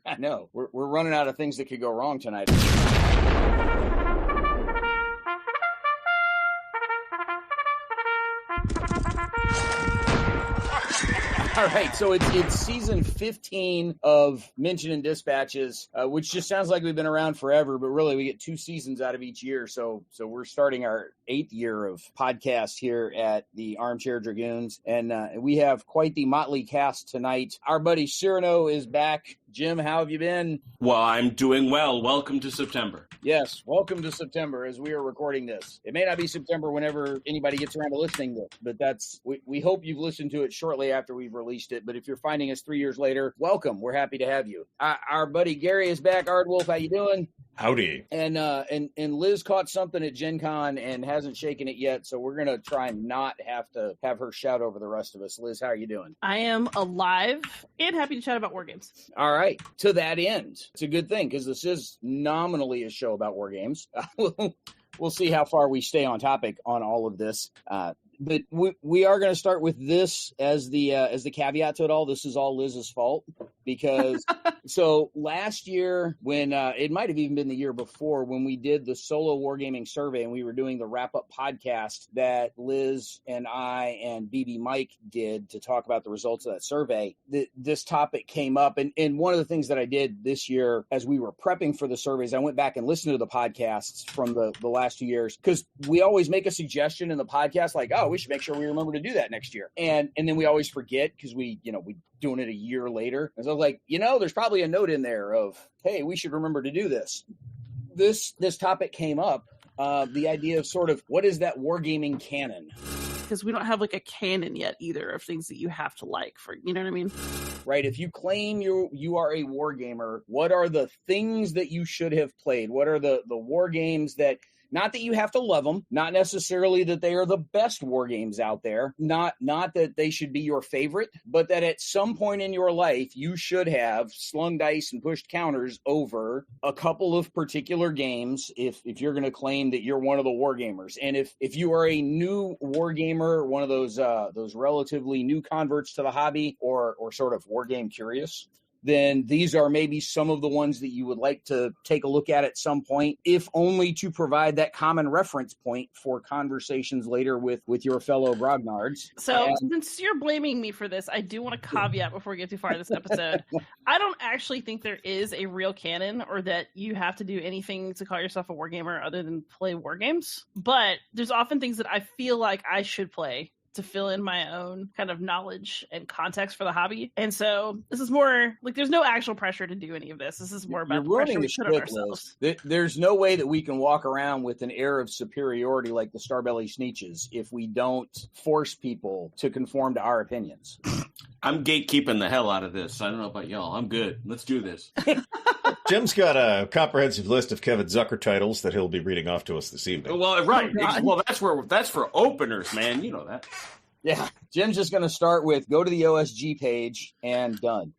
I know. We're running out of things that could go wrong tonight. All right, so it's season 15 of Mention and Dispatches, which just sounds like we've been around forever, but really we get 2 seasons out of each year. So we're starting our 8th year of podcast here at the Armchair Dragoons, and we have quite the motley cast tonight. Our buddy Cyrano is back. Jim, how have you been? Well, I'm doing well. Welcome to September. Yes, welcome to September as we are recording this. It may not be September whenever anybody gets around to listening to it, but we hope you've listened to it shortly after we've released it. But if you're finding us 3 years later, welcome. We're happy to have you. Our buddy Gary is back. Ardwolf, how you doing? Howdy. And Liz caught something at Gen Con and hasn't shaken it yet, so we're going to try and not have to have her shout over the rest of us. Liz, how are you doing? I am alive and happy to chat about war games. All right. To that end, it's a good thing because this is nominally a show about war games. We'll see how far we stay on topic on all of this. But we are going to start with this as the caveat to it all. This is all Liz's fault because so last year when it might have even been the year before when we did the solo wargaming survey and we were doing the wrap up podcast that Liz and I and BB Mike did to talk about the results of that survey. This topic came up, and one of the things that I did this year as we were prepping for the surveys, I went back and listened to the podcasts from the last 2 years because we always make a suggestion in the podcast like, oh, we should make sure we remember to do that next year. And then we always forget because we doing it a year later. And so I was like, there's probably a note in there of, hey, we should remember to do this. This topic came up, the idea of sort of what is that wargaming canon? Because we don't have like a canon yet either of things that you have to like for, you know what I mean? Right. If you claim you are a wargamer, what are the things that you should have played? What are the war games that, not that you have to love them, not necessarily that they are the best war games out there, not that they should be your favorite, but that at some point in your life, you should have slung dice and pushed counters over a couple of particular games if you're going to claim that you're one of the war gamers. And if you are a new war gamer, one of those relatively new converts to the hobby or sort of war game curious, then these are maybe some of the ones that you would like to take a look at some point, if only to provide that common reference point for conversations later with your fellow Grognards. So since you're blaming me for this, I do want to caveat before we get too far in this episode. I don't actually think there is a real canon or that you have to do anything to call yourself a wargamer other than play war games. But there's often things that I feel like I should play to fill in my own kind of knowledge and context for the hobby. And so this is more like there's no actual pressure to do any of this. This is more about the pressure we put on ourselves. There's no way that we can walk around with an air of superiority like the Starbelly Sneetches if we don't force people to conform to our opinions. I'm gatekeeping the hell out of this. I don't know about y'all. I'm good. Let's do this. Jim's got a comprehensive list of Kevin Zucker titles that he'll be reading off to us this evening. Well, right. Well, that's for openers, man. You know that. Yeah, Jim's just going to start with go to the OSG page and done.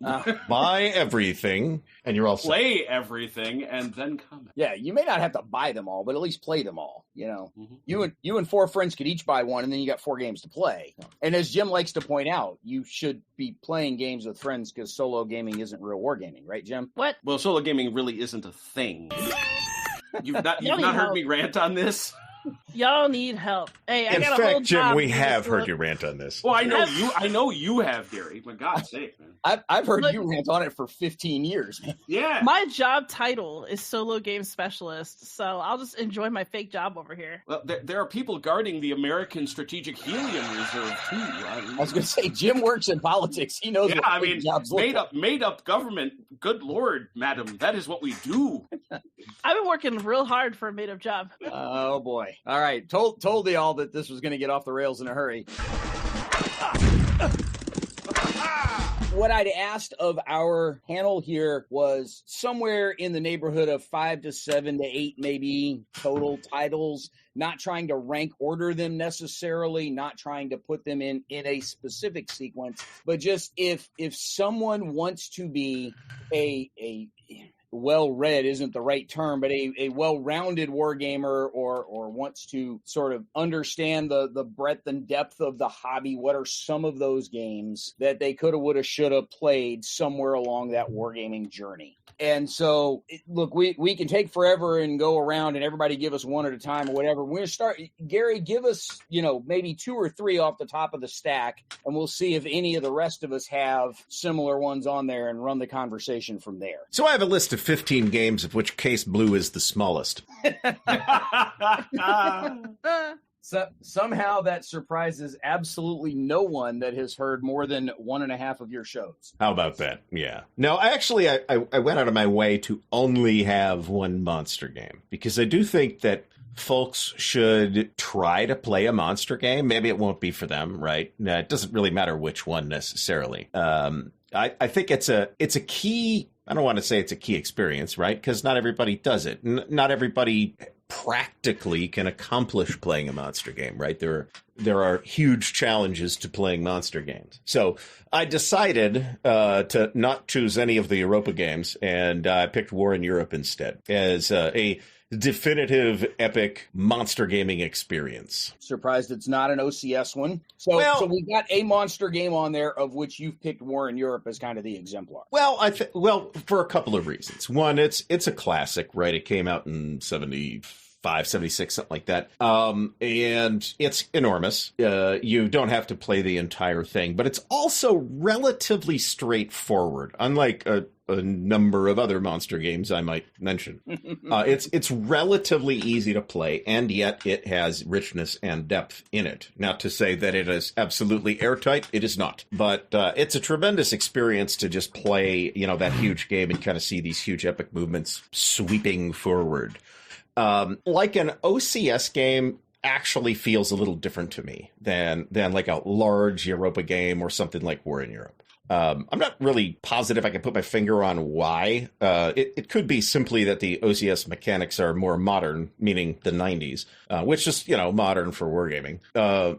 Buy everything, and you're all set. Play everything, and then comment. Yeah, you may not have to buy them all, but at least play them all. Mm-hmm. You and 4 friends could each buy one, and then you got 4 games to play. And as Jim likes to point out, you should be playing games with friends because solo gaming isn't real wargaming, right, Jim? What? Well, solo gaming really isn't a thing. You've not heard me rant on this. Y'all need help. Hey, I in got a whole fact, Jim, job we have heard you rant on this. Well, I know you have, Gary. For God's sake, man. I've heard you rant on it for 15 years, man. Yeah. My job title is solo game specialist, so I'll just enjoy my fake job over here. Well, there are people guarding the American Strategic Helium Reserve too. I was going to say, Jim works in politics. He knows what fake jobs look like. Made up government. Good Lord, madam, that is what we do. I've been working real hard for a made up job. Oh boy. All right. Told y'all that this was going to get off the rails in a hurry. What I'd asked of our panel here was somewhere in the neighborhood of 5 to 7 to 8 maybe total titles, not trying to rank order them necessarily, not trying to put them in a specific sequence, but just if someone wants to be well-read isn't the right term, but a well-rounded wargamer or wants to sort of understand the breadth and depth of the hobby, what are some of those games that they coulda, woulda, shoulda played somewhere along that wargaming journey? And so, look, we can take forever and go around and everybody give us one at a time or whatever. We're going to start. Gary, give us, maybe 2 or 3 off the top of the stack, and we'll see if any of the rest of us have similar ones on there and run the conversation from there. So I have a list of 15 games, of which Case Blue is the smallest. So somehow that surprises absolutely no one that has heard more than 1.5 of your shows. How about that? Yeah. No, I went out of my way to only have one monster game because I do think that folks should try to play a monster game. Maybe it won't be for them, right? It doesn't really matter which one necessarily. I think it's a key. I don't want to say it's a key experience, right? Because not everybody does it. Not everybody practically can accomplish playing a monster game, right? There are huge challenges to playing monster games. So I decided to not choose any of the Europa games, and I picked War in Europe instead as a definitive epic monster gaming experience. Surprised it's not an OCS one. So we got a monster game on there of which you've picked War in Europe as kind of the exemplar. Well, for a couple of reasons. One, it's a classic, right? It came out in 75, 76, something like that. And it's enormous. You don't have to play the entire thing, but it's also relatively straightforward, unlike a number of other monster games I might mention. It's relatively easy to play, and yet it has richness and depth in it. Not to say that it is absolutely airtight. It is not. But it's a tremendous experience to just play, that huge game and kind of see these huge epic movements sweeping forward. Like an OCS game actually feels a little different to me than like a large Europa game or something like War in Europe. I'm not really positive I can put my finger on why. It could be simply that the OCS mechanics are more modern, meaning the 90s, which is, modern for wargaming,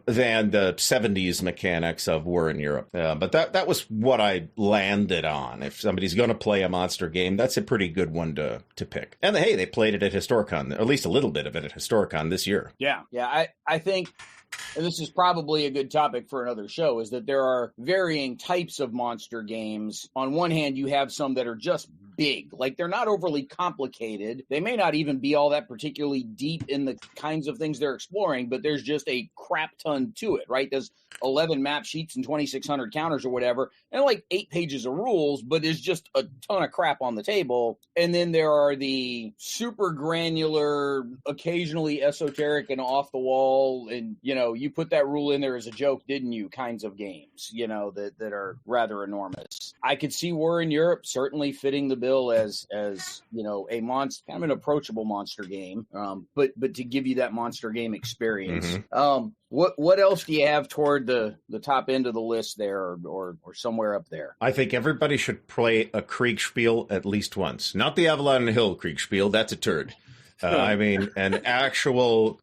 than the 70s mechanics of War in Europe. But that was what I landed on. If somebody's going to play a monster game, that's a pretty good one to pick. And hey, they played it at Historicon, at least a little bit of it at Historicon this year. Yeah. I think, and this is probably a good topic for another show, is that there are varying types of monster games. On one hand, you have some that are just big, like they're not overly complicated. They may not even be all that particularly deep in the kinds of things they're exploring, but there's just a crap ton to it, right? There's 11 map sheets and 2,600 counters or whatever, and like 8 pages of rules, but there's just a ton of crap on the table. And then there are the super granular, occasionally esoteric and off the wall, and you put that rule in there as a joke, didn't you, kinds of games, that are rather enormous. I could see War in Europe certainly fitting the bill as a monster, kind of an approachable monster game, but to give you that monster game experience. Mm-hmm. What else do you have toward the top end of the list there, or somewhere up there? I think everybody should play a Kriegsspiel at least once. Not the Avalon Hill Kriegsspiel, that's a turd. I mean, an actual,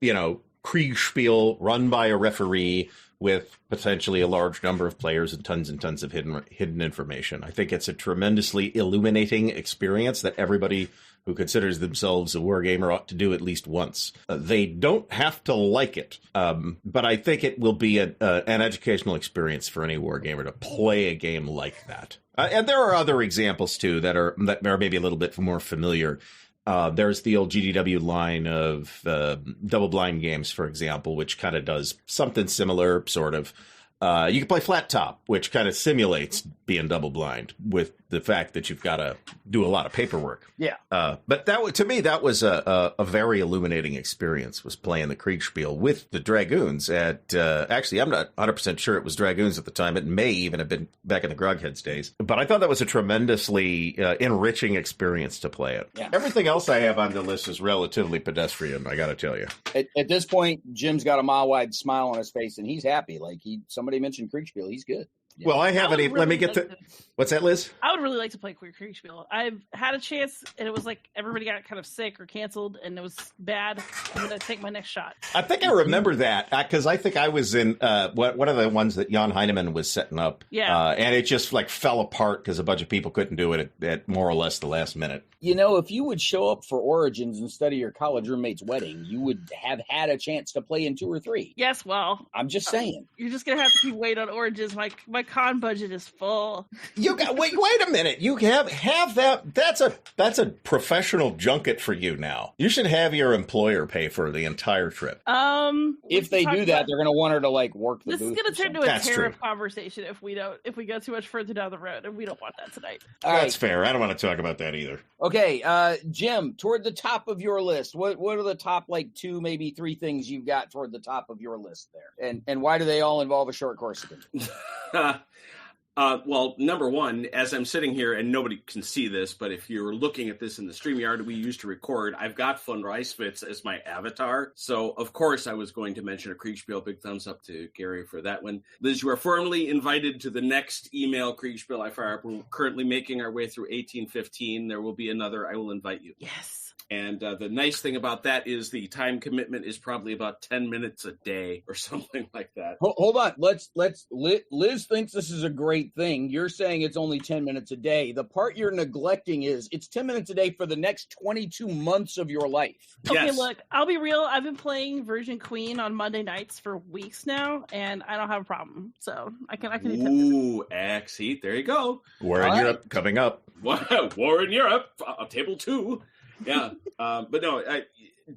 Kriegsspiel run by a referee with potentially a large number of players and tons of hidden information. I think it's a tremendously illuminating experience that everybody who considers themselves a wargamer ought to do at least once. They don't have to like it, but I think it will be an educational experience for any wargamer to play a game like that. And there are other examples too that are maybe a little bit more familiar. There's the old GDW line of double-blind games, for example, which kind of does something similar, sort of. You can play Flat Top, which kind of simulates being double-blind with the fact that you've got to do a lot of paperwork. Yeah. But to me, that was a very illuminating experience, was playing the Kriegsspiel with the Dragoons at, actually, I'm not 100% sure it was Dragoons at the time. It may even have been back in the Grogheads days. But I thought that was a tremendously enriching experience to play it. Yeah. Everything else I have on the list is relatively pedestrian, I got to tell you. At this point, Jim's got a mile-wide smile on his face, and he's happy. Like, somebody mentioned Kriegsspiel, he's good. Well, I haven't even. Let me get to. What's that, Liz? I would really like to play Kriegsspiel. I've had a chance, and it was like everybody got kind of sick or canceled, and it was bad. I'm going to take my next shot. I think I remember that because I think I was in one of the ones that Jan Heinemann was setting up. Yeah. And it just like fell apart because a bunch of people couldn't do it at more or less the last minute. You know, if you would show up for Origins instead of your college roommate's wedding, you would have had a chance to play in 2 or 3. Yes, well. I'm just saying. You're just going to have to keep waiting on Origins. My con budget is full. You got wait a minute. You have that. That's a professional junket for you now. You should have your employer pay for the entire trip. If they do that, they're going to want her to like work the booth. This is going to turn into a tariff true. Conversation if we go too much further down the road, and we don't want that tonight. That's fair. I don't want to talk about that either. Okay, Jim, toward the top of your list, what are the top like 2, maybe 3 things you've got toward the top of your list there, and why do they all involve a short Corsican? Well, number one, as I'm sitting here, and nobody can see this, but if you're looking at this in the StreamYard we used to record, I've got Von Reiswitz as my avatar. So, of course, I was going to mention a Kriegsspiel. Big thumbs up to Gary for that one. Liz, you are formally invited to the next email Kriegsspiel I fire up. We're currently making our way through 1815. There will be another. I will invite you. Yes. And the nice thing about that is the time commitment is probably about 10 minutes a day or something like that. Hold on. Liz thinks this is a great thing. You're saying it's only 10 minutes a day. The part you're neglecting is it's 10 minutes a day for the next 22 months of your life. Okay, Yes. Look, I'll be real. I've been playing Virgin Queen on Monday nights for weeks now, and I don't have a problem. So I can do 10 minutes. Ooh, Axe Heat. There you go. War in Europe coming up. War in Europe, table 2. Yeah, but no,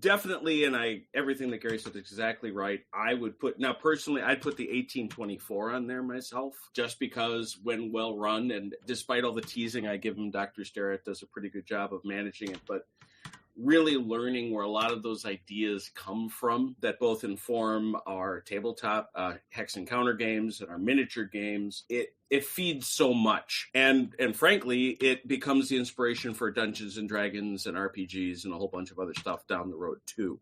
definitely, and everything that Gary said is exactly right. I would I'd put the 1824 on there myself, just because when well run, and despite all the teasing I give him, Dr. Starrett does a pretty good job of managing it, but really learning where a lot of those ideas come from that both inform our tabletop hex and counter games and our miniature games. It feeds so much, and frankly, it becomes the inspiration for Dungeons and Dragons and RPGs and a whole bunch of other stuff down the road too.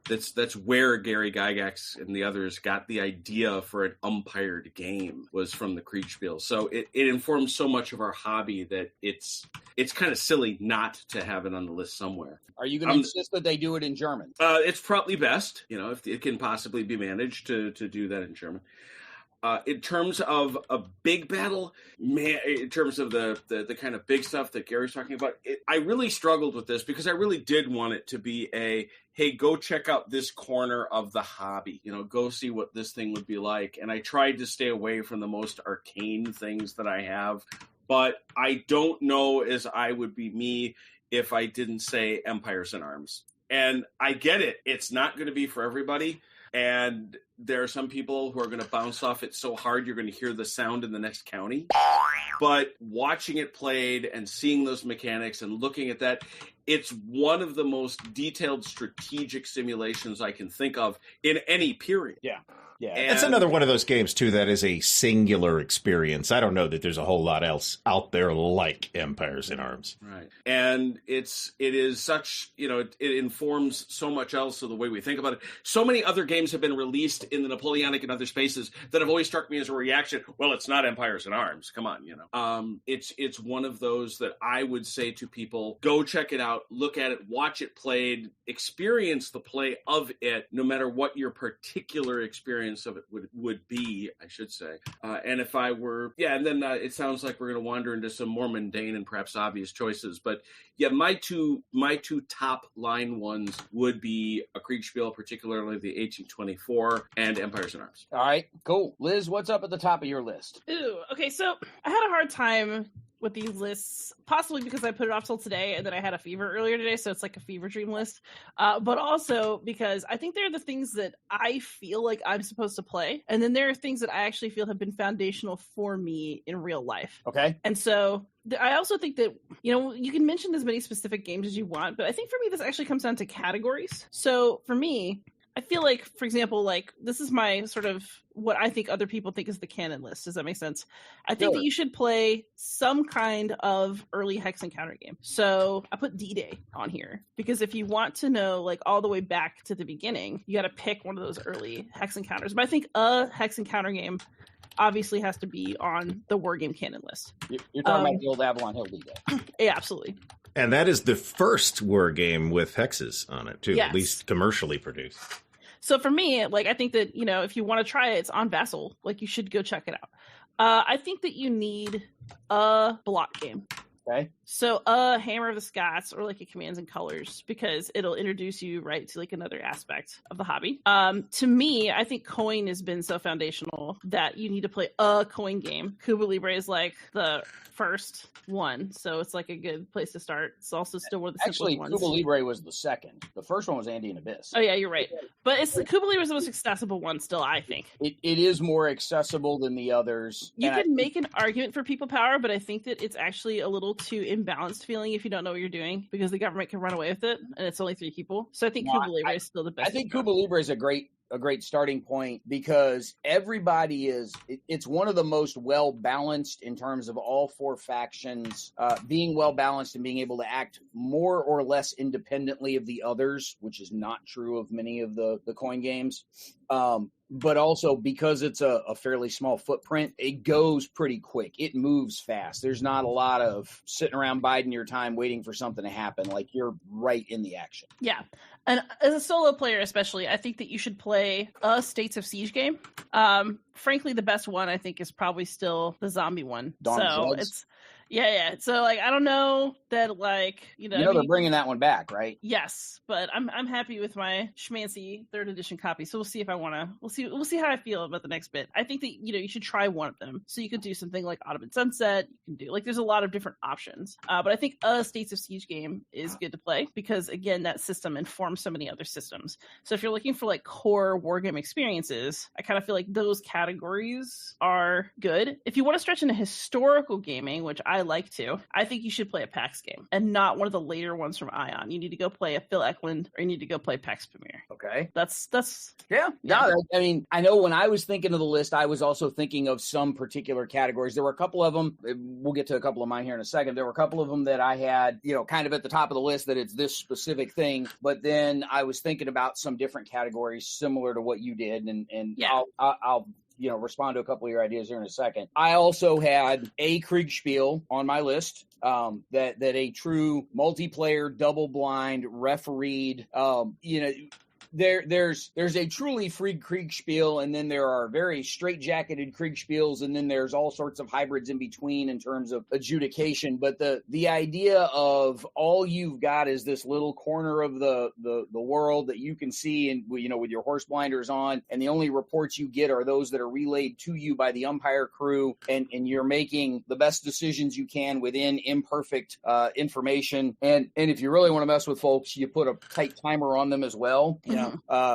That's where Gary Gygax and the others got the idea for an umpired game, was from the Kriegsspiel. So it informs so much of our hobby that it's kind of silly not to have it on the list somewhere. Are you going to insist that they do it in German? It's probably best, if it can possibly be managed to do that in German. In terms of a big battle, man, in terms of the kind of big stuff that Gary's talking about, I really struggled with this because I really did want it to be hey, go check out this corner of the hobby, go see what this thing would be like. And I tried to stay away from the most arcane things that I have, but I don't know as I would be me if I didn't say Empires in Arms. And I get it. It's not going to be for everybody. And there are some people who are going to bounce off it so hard you're going to hear the sound in the next county. But watching it played and seeing those mechanics and looking at that, it's one of the most detailed strategic simulations I can think of in any period. Yeah. Yeah, it's another one of those games, too, that is a singular experience. I don't know that there's a whole lot else out there like Empires in Arms. Right. And it is such, it informs so much else of the way we think about it. So many other games have been released in the Napoleonic and other spaces that have always struck me as a reaction. Well, it's not Empires in Arms. Come on, It's one of those that I would say to people, go check it out, look at it, watch it played, experience the play of it, no matter what your particular experience of it would be, I should say. And if I were, and then it sounds like we're going to wander into some more mundane and perhaps obvious choices. But yeah, my two top line ones would be a Kriegsspiel, particularly the 1824 and Empires in Arms. All right, cool. Liz, what's up at the top of your list? Ooh, okay, so I had a hard time with these lists, possibly because I put it off till today and then I had a fever earlier today, so it's like a fever dream list, but also because I think they're the things that I feel like I'm supposed to play, and then there are things that I actually feel have been foundational for me in real life. Okay. And so I also think that, you can mention as many specific games as you want, but I think for me this actually comes down to categories. So for me, I feel like, for example, like this is my sort of what I think other people think is the canon list. Does that make sense? I think that you should play some kind of early hex encounter game. So I put D-Day on here because if you want to know like all the way back to the beginning, you got to pick one of those early hex encounters. But I think a hex encounter game obviously has to be on the Wargame canon list. You're talking about the old Avalon Hill D-Day. Yeah, absolutely. And that is the first war game with hexes on it, too, Yes. at least commercially produced. So for me, like, I think that, if you want to try it, it's on Vassal. Like, you should go check it out. I think that you need a block game. Okay. So a Hammer of the Scots or like a Commands and Colors, because it'll introduce you right to like another aspect of the hobby. To me, I think coin has been so foundational that you need to play a coin game. Cuba Libre is like the first one, so it's like a good place to start. It's also still one of the simplest ones. Cuba Libre was the second. The first one was Andean Abyss. Oh yeah, you're right. But Cuba Libre is the most accessible one still, I think. It is more accessible than the others. You can make an argument for people power, but I think that it's actually a little too imbalanced feeling if you don't know what you're doing, because the government can run away with it, and it's only 3 people. So I think Cuba Libre is still the best. I think Cuba Libre is a great starting point because everybody it's one of the most well balanced in terms of all 4 factions being well balanced and being able to act more or less independently of the others, which is not true of many of the coin games. But also because it's a fairly small footprint, it goes pretty quick. It moves fast. There's not a lot of sitting around biding your time waiting for something to happen. Like, you're right in the action. Yeah. And as a solo player especially, I think that you should play a States of Siege game. Frankly, the best one I think is probably still the zombie one. Dawn of Zeds? It's yeah. So like, I don't know that like, they're bringing that one back, right? Yes, but I'm happy with my schmancy 3rd edition copy. So we'll see if I want to. We'll see how I feel about the next bit. I think that you should try one of them. So you could do something like Ottoman Sunset. You can do like there's a lot of different options. But I think a States of Siege game is good to play because again that system informs so many other systems. So if you're looking for like core wargame experiences, I kind of feel like those categories are good. If you want to stretch into historical gaming, which I like to, I think you should play a PAX game and not one of the later ones from Ion. You need to go play a Phil Eklund or you need to go play PAX Premier. Okay. That's yeah. No, I mean, I know when I was thinking of the list, I was also thinking of some particular categories. There were a couple of them. We'll get to a couple of mine here in a second. There were a couple of them that I had, kind of at the top of the list that it's this specific thing. But then I was thinking about some different categories similar to what you did. And yeah. I'll respond to a couple of your ideas here in a second. I also had a Kriegsspiel on my list. That a true multiplayer, double-blind, refereed, there's a truly free Kriegsspiel, and then there are very straight-jacketed Kriegsspiels, and then there's all sorts of hybrids in between in terms of adjudication. But the idea of all you've got is this little corner of the world that you can see, and with your horse blinders on, and the only reports you get are those that are relayed to you by the umpire crew, and you're making the best decisions you can within imperfect information. And if you really want to mess with folks, you put a tight timer on them as well.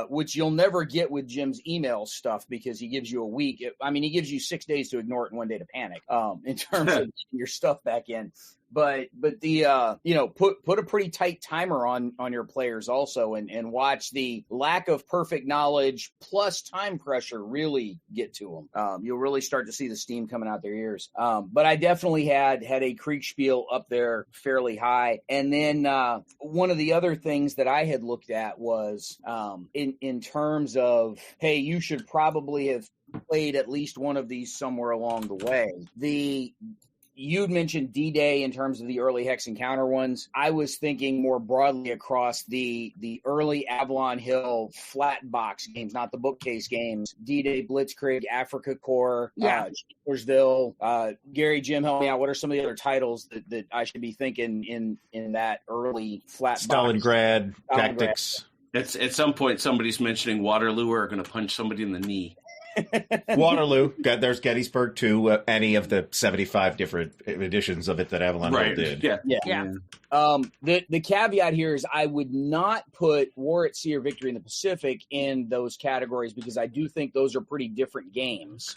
Which you'll never get with Jim's email stuff because he gives you a week. He gives you 6 days to ignore it and 1 day to panic in terms of getting your stuff back in. But the put a pretty tight timer on your players also and watch the lack of perfect knowledge plus time pressure really get to them. You'll really start to see the steam coming out their ears. But I definitely had a Kriegsspiel up there fairly high. And then one of the other things that I had looked at was in terms of, hey, you should probably have played at least one of these somewhere along the way. You'd mentioned D-Day in terms of the early Hex Encounter ones. I was thinking more broadly across the early Avalon Hill flat box games, not the bookcase games. D-Day, Blitzkrieg, Africa Corps, Chancellorsville. Gary, Jim, help me out. What are some of the other titles that I should be thinking in that early flat Stalingrad, box? Tactics. At some point, somebody's mentioning Waterloo are going to punch somebody in the knee. Waterloo. There's Gettysburg too. Any of the 75 different editions of it that Avalon Hill did. Yeah. The caveat here is I would not put War at Sea or Victory in the Pacific in those categories because I do think those are pretty different games.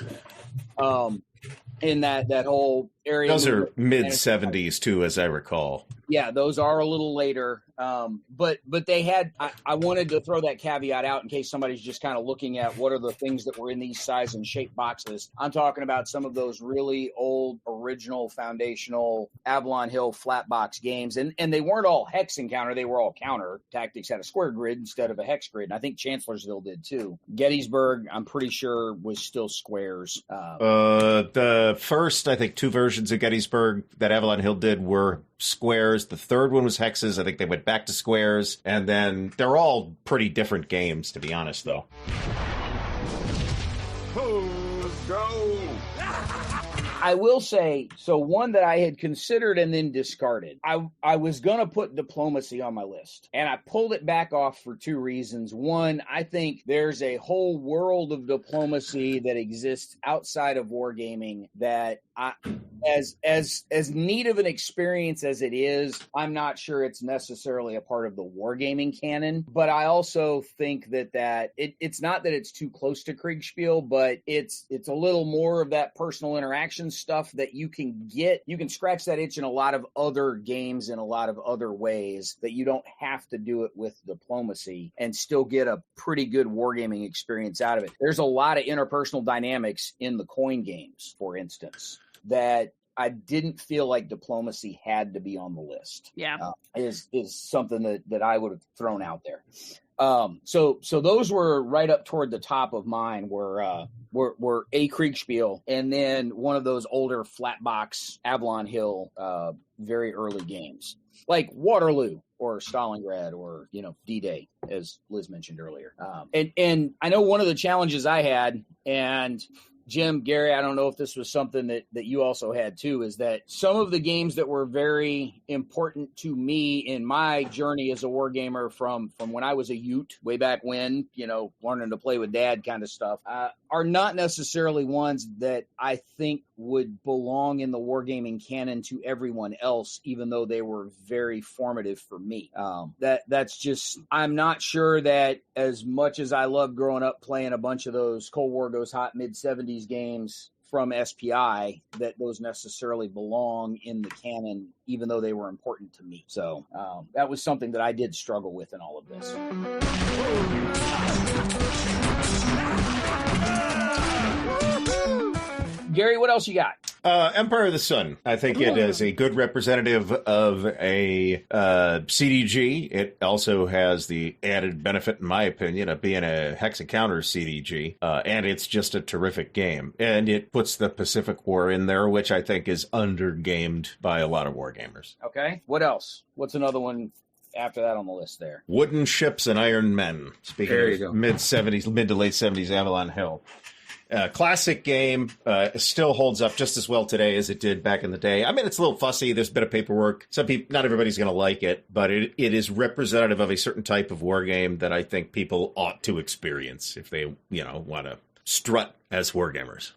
in that whole area. Those are mid-70s too, as I recall. Yeah, those are a little later. But they had, I wanted to throw that caveat out in case somebody's just kind of looking at what are the things that were in these size and shape boxes. I'm talking about some of those really old, original, foundational Avalon Hill flat box games. And they weren't all hex encounter, they were all counter. Tactics had a square grid instead of a hex grid. And I think Chancellorsville did too. Gettysburg, I'm pretty sure, was still squares. The first, I think, 2 versions of Gettysburg that Avalon Hill did were squares. The third one was hexes. I think they went back to squares. And then they're all pretty different games, to be honest, though. Go! I will say, so one that I had considered and then discarded. I was going to put diplomacy on my list, and I pulled it back off for 2 reasons. One, I think there's a whole world of diplomacy that exists outside of wargaming that as neat of an experience as it is, I'm not sure it's necessarily a part of the wargaming canon. But I also think that it's not that it's too close to Kriegsspiel, but it's a little more of that personal interaction stuff that you can get. You can scratch that itch in a lot of other games in a lot of other ways that you don't have to do it with diplomacy and still get a pretty good wargaming experience out of it. There's a lot of interpersonal dynamics in the coin games, for instance, that I didn't feel like diplomacy had to be on the list. Yeah. Is something that I would have thrown out there. So those were right up toward the top of mine were a Kriegsspiel and then one of those older flat box Avalon Hill very early games like Waterloo or Stalingrad or D-Day, as Liz mentioned earlier. And I know one of the challenges I had, and Jim, Gary, I don't know if this was something that you also had too, is that some of the games that were very important to me in my journey as a wargamer from when I was a Ute way back when, learning to play with dad kind of stuff, are not necessarily ones that I think would belong in the wargaming canon to everyone else, even though they were very formative for me. That's just, I'm not sure that as much as I loved growing up playing a bunch of those Cold War Goes Hot mid-70s games from SPI, that those necessarily belong in the canon, even though they were important to me. So that was something that I did struggle with in all of this. Gary, what else you got? Empire of the Sun. I think it is a good representative of a CDG. It also has the added benefit, in my opinion, of being a hex encounter CDG. And it's just a terrific game. And it puts the Pacific War in there, which I think is undergamed by a lot of wargamers. Okay. What else? What's another one after that on the list there? Wooden Ships and Iron Men. Speaking of mid to late 70s Avalon Hill. Classic game, still holds up just as well today as it did back in the day. I mean, it's a little fussy. There's a bit of paperwork. Not everybody's going to like it, but it is representative of a certain type of war game that I think people ought to experience if they, want to strut as wargamers.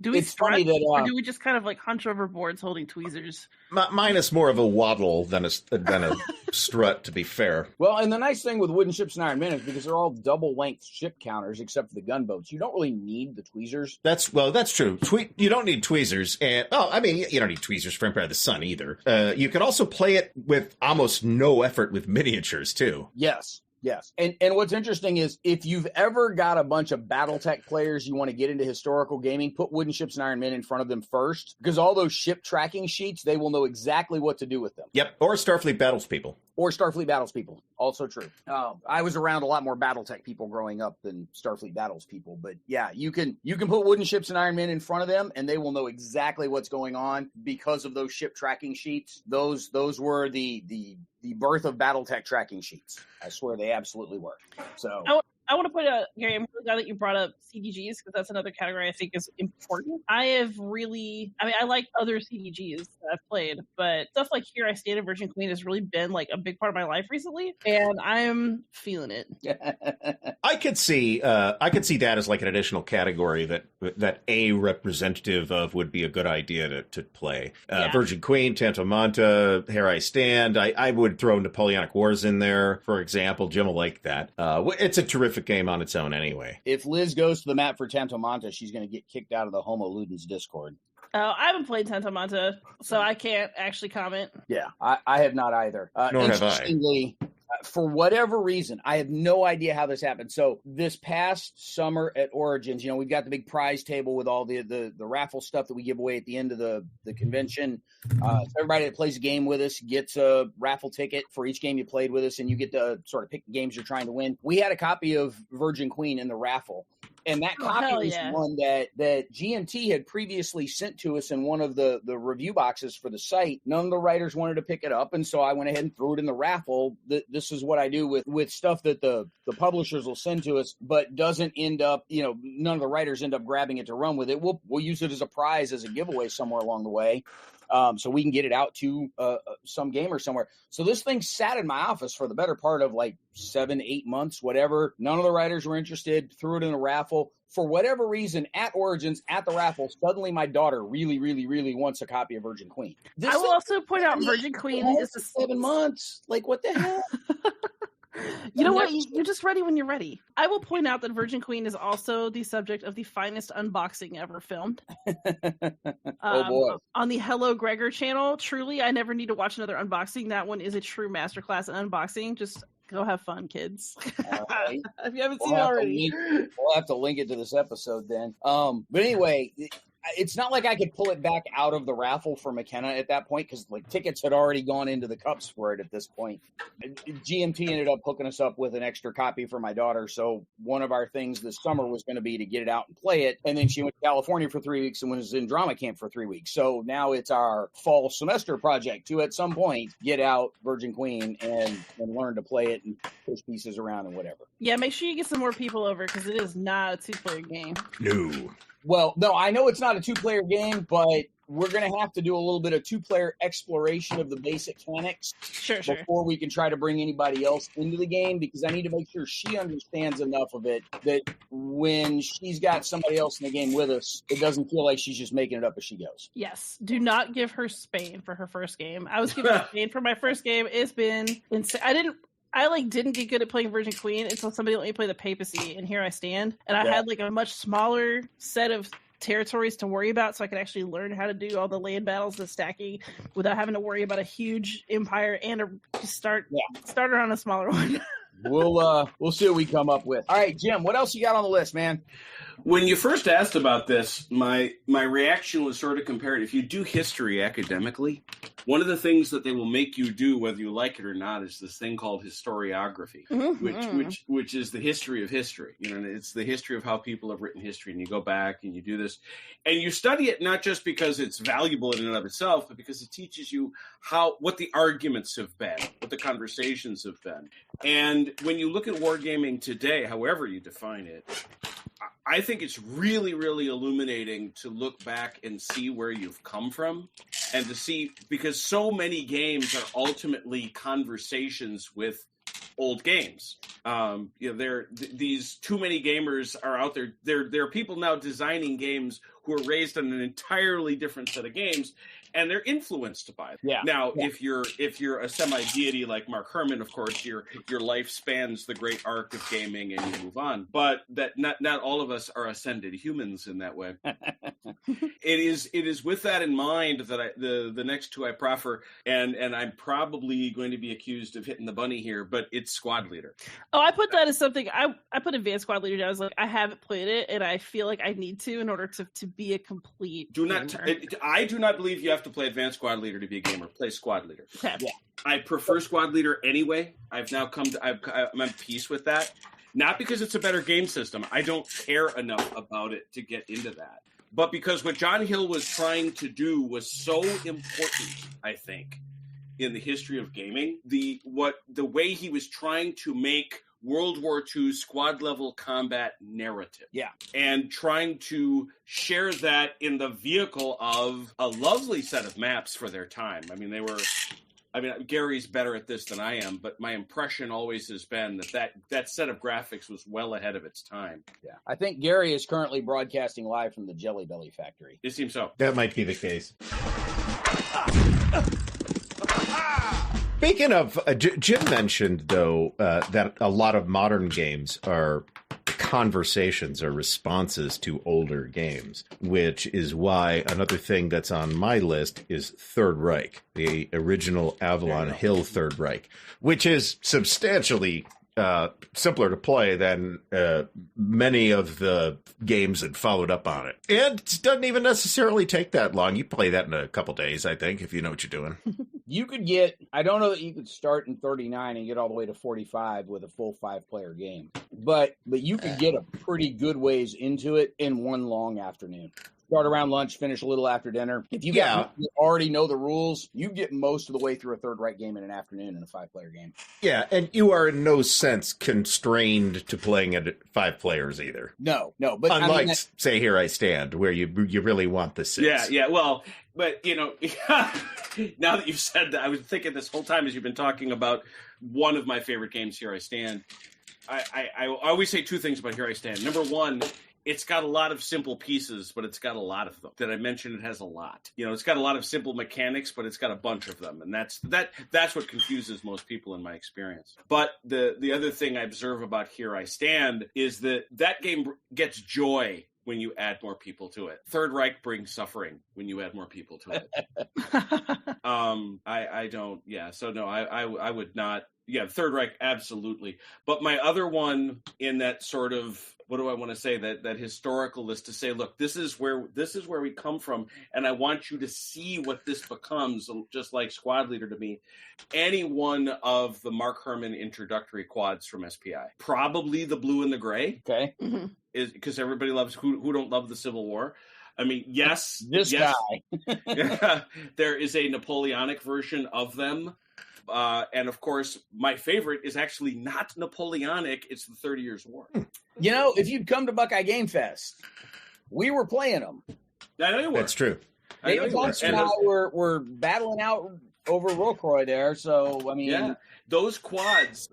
Do we strut, or do we just kind of like hunch over boards holding tweezers? Mine is more of a waddle than a strut, to be fair. Well, and the nice thing with Wooden Ships and Iron Men is because they're all double-length ship counters, except for the gunboats. You don't really need the tweezers. That's true. You don't need tweezers, and you don't need tweezers for Empire of the Sun either. You can also play it with almost no effort with miniatures too. Yes. Yes. And what's interesting is if you've ever got a bunch of Battletech players you want to get into historical gaming, put Wooden Ships and Iron Men in front of them first, because all those ship tracking sheets, they will know exactly what to do with them. Yep. Or Starfleet Battles people. Also true. I was around a lot more Battletech people growing up than Starfleet Battles people. But yeah, you can put Wooden Ships and Iron Men in front of them, and they will know exactly what's going on because of those ship tracking sheets. Those were the birth of Battletech tracking sheets. I swear they absolutely were. So I want to put Gary, I'm really glad that you brought up CDGs because that's another category I think is important. I like other CDGs that I've played, but stuff like Here I Stand and Virgin Queen has really been like a big part of my life recently, and I'm feeling it. I could see that as like an additional category that a representative of would be a good idea to play. Yeah. Virgin Queen, Tanto Manta, Here I Stand. I would throw Napoleonic Wars in there, for example. Jim will like that. It's a terrific terrific game on its own anyway. If Liz goes to the map for Tanto Manta, she's going to get kicked out of the Homo Ludens Discord. Oh, I haven't played Tanto Manta, so I can't actually comment. Yeah, I have not either. Nor have I. Interestingly, for whatever reason, I have no idea how this happened. So this past summer at Origins, we've got the big prize table with all the raffle stuff that we give away at the end of the convention. So everybody that plays a game with us gets a raffle ticket for each game you played with us, and you get to sort of pick the games you're trying to win. We had a copy of Virgin Queen in the raffle. And that copy is one that GMT had previously sent to us in one of the review boxes for the site. None of the writers wanted to pick it up, and so I went ahead and threw it in the raffle. This is what I do with stuff that the publishers will send to us, but doesn't end up, none of the writers end up grabbing it to run with it. We'll use it as a prize, as a giveaway somewhere along the way. So we can get it out to some gamer somewhere. So this thing sat in my office for the better part of like 7-8 months, whatever. None of the writers were interested. Threw it in a raffle. For whatever reason, at Origins, at the raffle, suddenly my daughter really, really, really wants a copy of Virgin Queen. I will also point out Virgin Queen is 7 months. Like, what the hell? You know what? You're just ready when you're ready. I will point out that Virgin Queen is also the subject of the finest unboxing ever filmed. Oh, boy. On the Hello Gregor channel. Truly, I never need to watch another unboxing. That one is a true masterclass in unboxing. Just go have fun, kids. Right. If you haven't seen it already. We'll have to link it to this episode then. But anyway, it's not like I could pull it back out of the raffle for McKenna at that point, because like tickets had already gone into the cups for it at this point. GMT ended up hooking us up with an extra copy for my daughter. So one of our things this summer was going to be to get it out and play it. And then she went to California for 3 weeks and was in drama camp for 3 weeks. So now it's our fall semester project to at some point get out Virgin Queen and learn to play it and push pieces around and whatever. Yeah, make sure you get some more people over, because it is not a 2-player game. No. Well, no, I know it's not a 2-player game, but we're going to have to do a little bit of 2-player exploration of the basic mechanics before we can try to bring anybody else into the game, because I need to make sure she understands enough of it that when she's got somebody else in the game with us, it doesn't feel like she's just making it up as she goes. Yes. Do not give her Spain for her first game. I was given Spain for my first game. It's been insane. I didn't get good at playing Virgin Queen until somebody let me play the Papacy, and here I stand. And I had a much smaller set of territories to worry about, so I could actually learn how to do all the land battles, the stacking, without having to worry about a huge empire and start her on a smaller one. We'll see what we come up with. All right, Jim, what else you got on the list, man? When you first asked about this, my reaction was sort of compared. If you do history academically, one of the things that they will make you do, whether you like it or not, is this thing called historiography, which is the history of history. It's the history of how people have written history, and you go back and you do this, and you study it not just because it's valuable in and of itself, but because it teaches you what the arguments have been, what the conversations have been. And when you look at wargaming today, however you define it, I think it's really, really illuminating to look back and see where you've come from, and to see, because so many games are ultimately conversations with old games. These too many gamers are out there. There are people now designing games who are raised on an entirely different set of games, and they're influenced by it. If you're a semi-deity like Mark Herman, of course, your life spans the great arc of gaming and you move on. But that not all of us are ascended humans in that way. It is with that in mind that the next two I proffer, and I'm probably going to be accused of hitting the bunny here, but it's Squad Leader. Oh, I put that as something. I put Advanced Squad Leader down. I was like, I haven't played it, and I feel like I need to in order to be a complete. I do not believe you have to play Advanced Squad Leader to be a gamer. Play Squad Leader. Okay. Yeah. I prefer Squad Leader anyway. I've now I'm at peace with that. Not because it's a better game system. I don't care enough about it to get into that. But because what John Hill was trying to do was so important, I think, in the history of gaming. The way he was trying to make World War II squad-level combat narrative. Yeah. And trying to share that in the vehicle of a lovely set of maps for their time. Gary's better at this than I am, but my impression always has been that set of graphics was well ahead of its time. Yeah. I think Gary is currently broadcasting live from the Jelly Belly factory. It seems so. That might be the case. Speaking of, Jim mentioned, though, that a lot of modern games are conversations or responses to older games, which is why another thing that's on my list is Third Reich, the original Avalon Hill Third Reich, which is substantially simpler to play than many of the games that followed up on it. And it doesn't even necessarily take that long. You play that in a couple days, I think, if you know what you're doing. You could get, I don't know that you could start in 39 and get all the way to 45 with a full 5-player game, but you could get a pretty good ways into it in one long afternoon. Start around lunch, finish a little after dinner. If you already know the rules, you get most of the way through a Third Reich game in an afternoon in a 5-player game. Yeah, and you are in no sense constrained to playing at 5 players either. No. But unlike, say, Here I Stand, where you really want the 6. Yeah. Well, but, now that you've said that, I was thinking this whole time as you've been talking about one of my favorite games, Here I Stand. I always say 2 things about Here I Stand. Number one, it's got a lot of simple pieces, but it's got a lot of them. That I mentioned, it has a lot. It's got a lot of simple mechanics, but it's got a bunch of them, and that's what confuses most people in my experience. But the other thing I observe about Here I Stand is that game gets joy when you add more people to it. Third Reich brings suffering when you add more people to it. I don't. Yeah. So no, I would not. Yeah, Third Reich, absolutely. But my other one in that sort of, what do I want to say, that historical list, to say, look, this is where we come from, and I want you to see what this becomes, just like Squad Leader to me. Any one of the Mark Herman introductory quads from SPI, probably the blue and the gray. Okay, is because everybody loves who don't love the Civil War. I mean, yes, guy. There is a Napoleonic version of them. And of course, my favorite is actually not Napoleonic. It's the 30 Years' War. If you'd come to Buckeye Game Fest, we were playing them. I know you were. That's true. David Bunch and I were battling out over Rocroi there. So, I mean... Yeah, those quads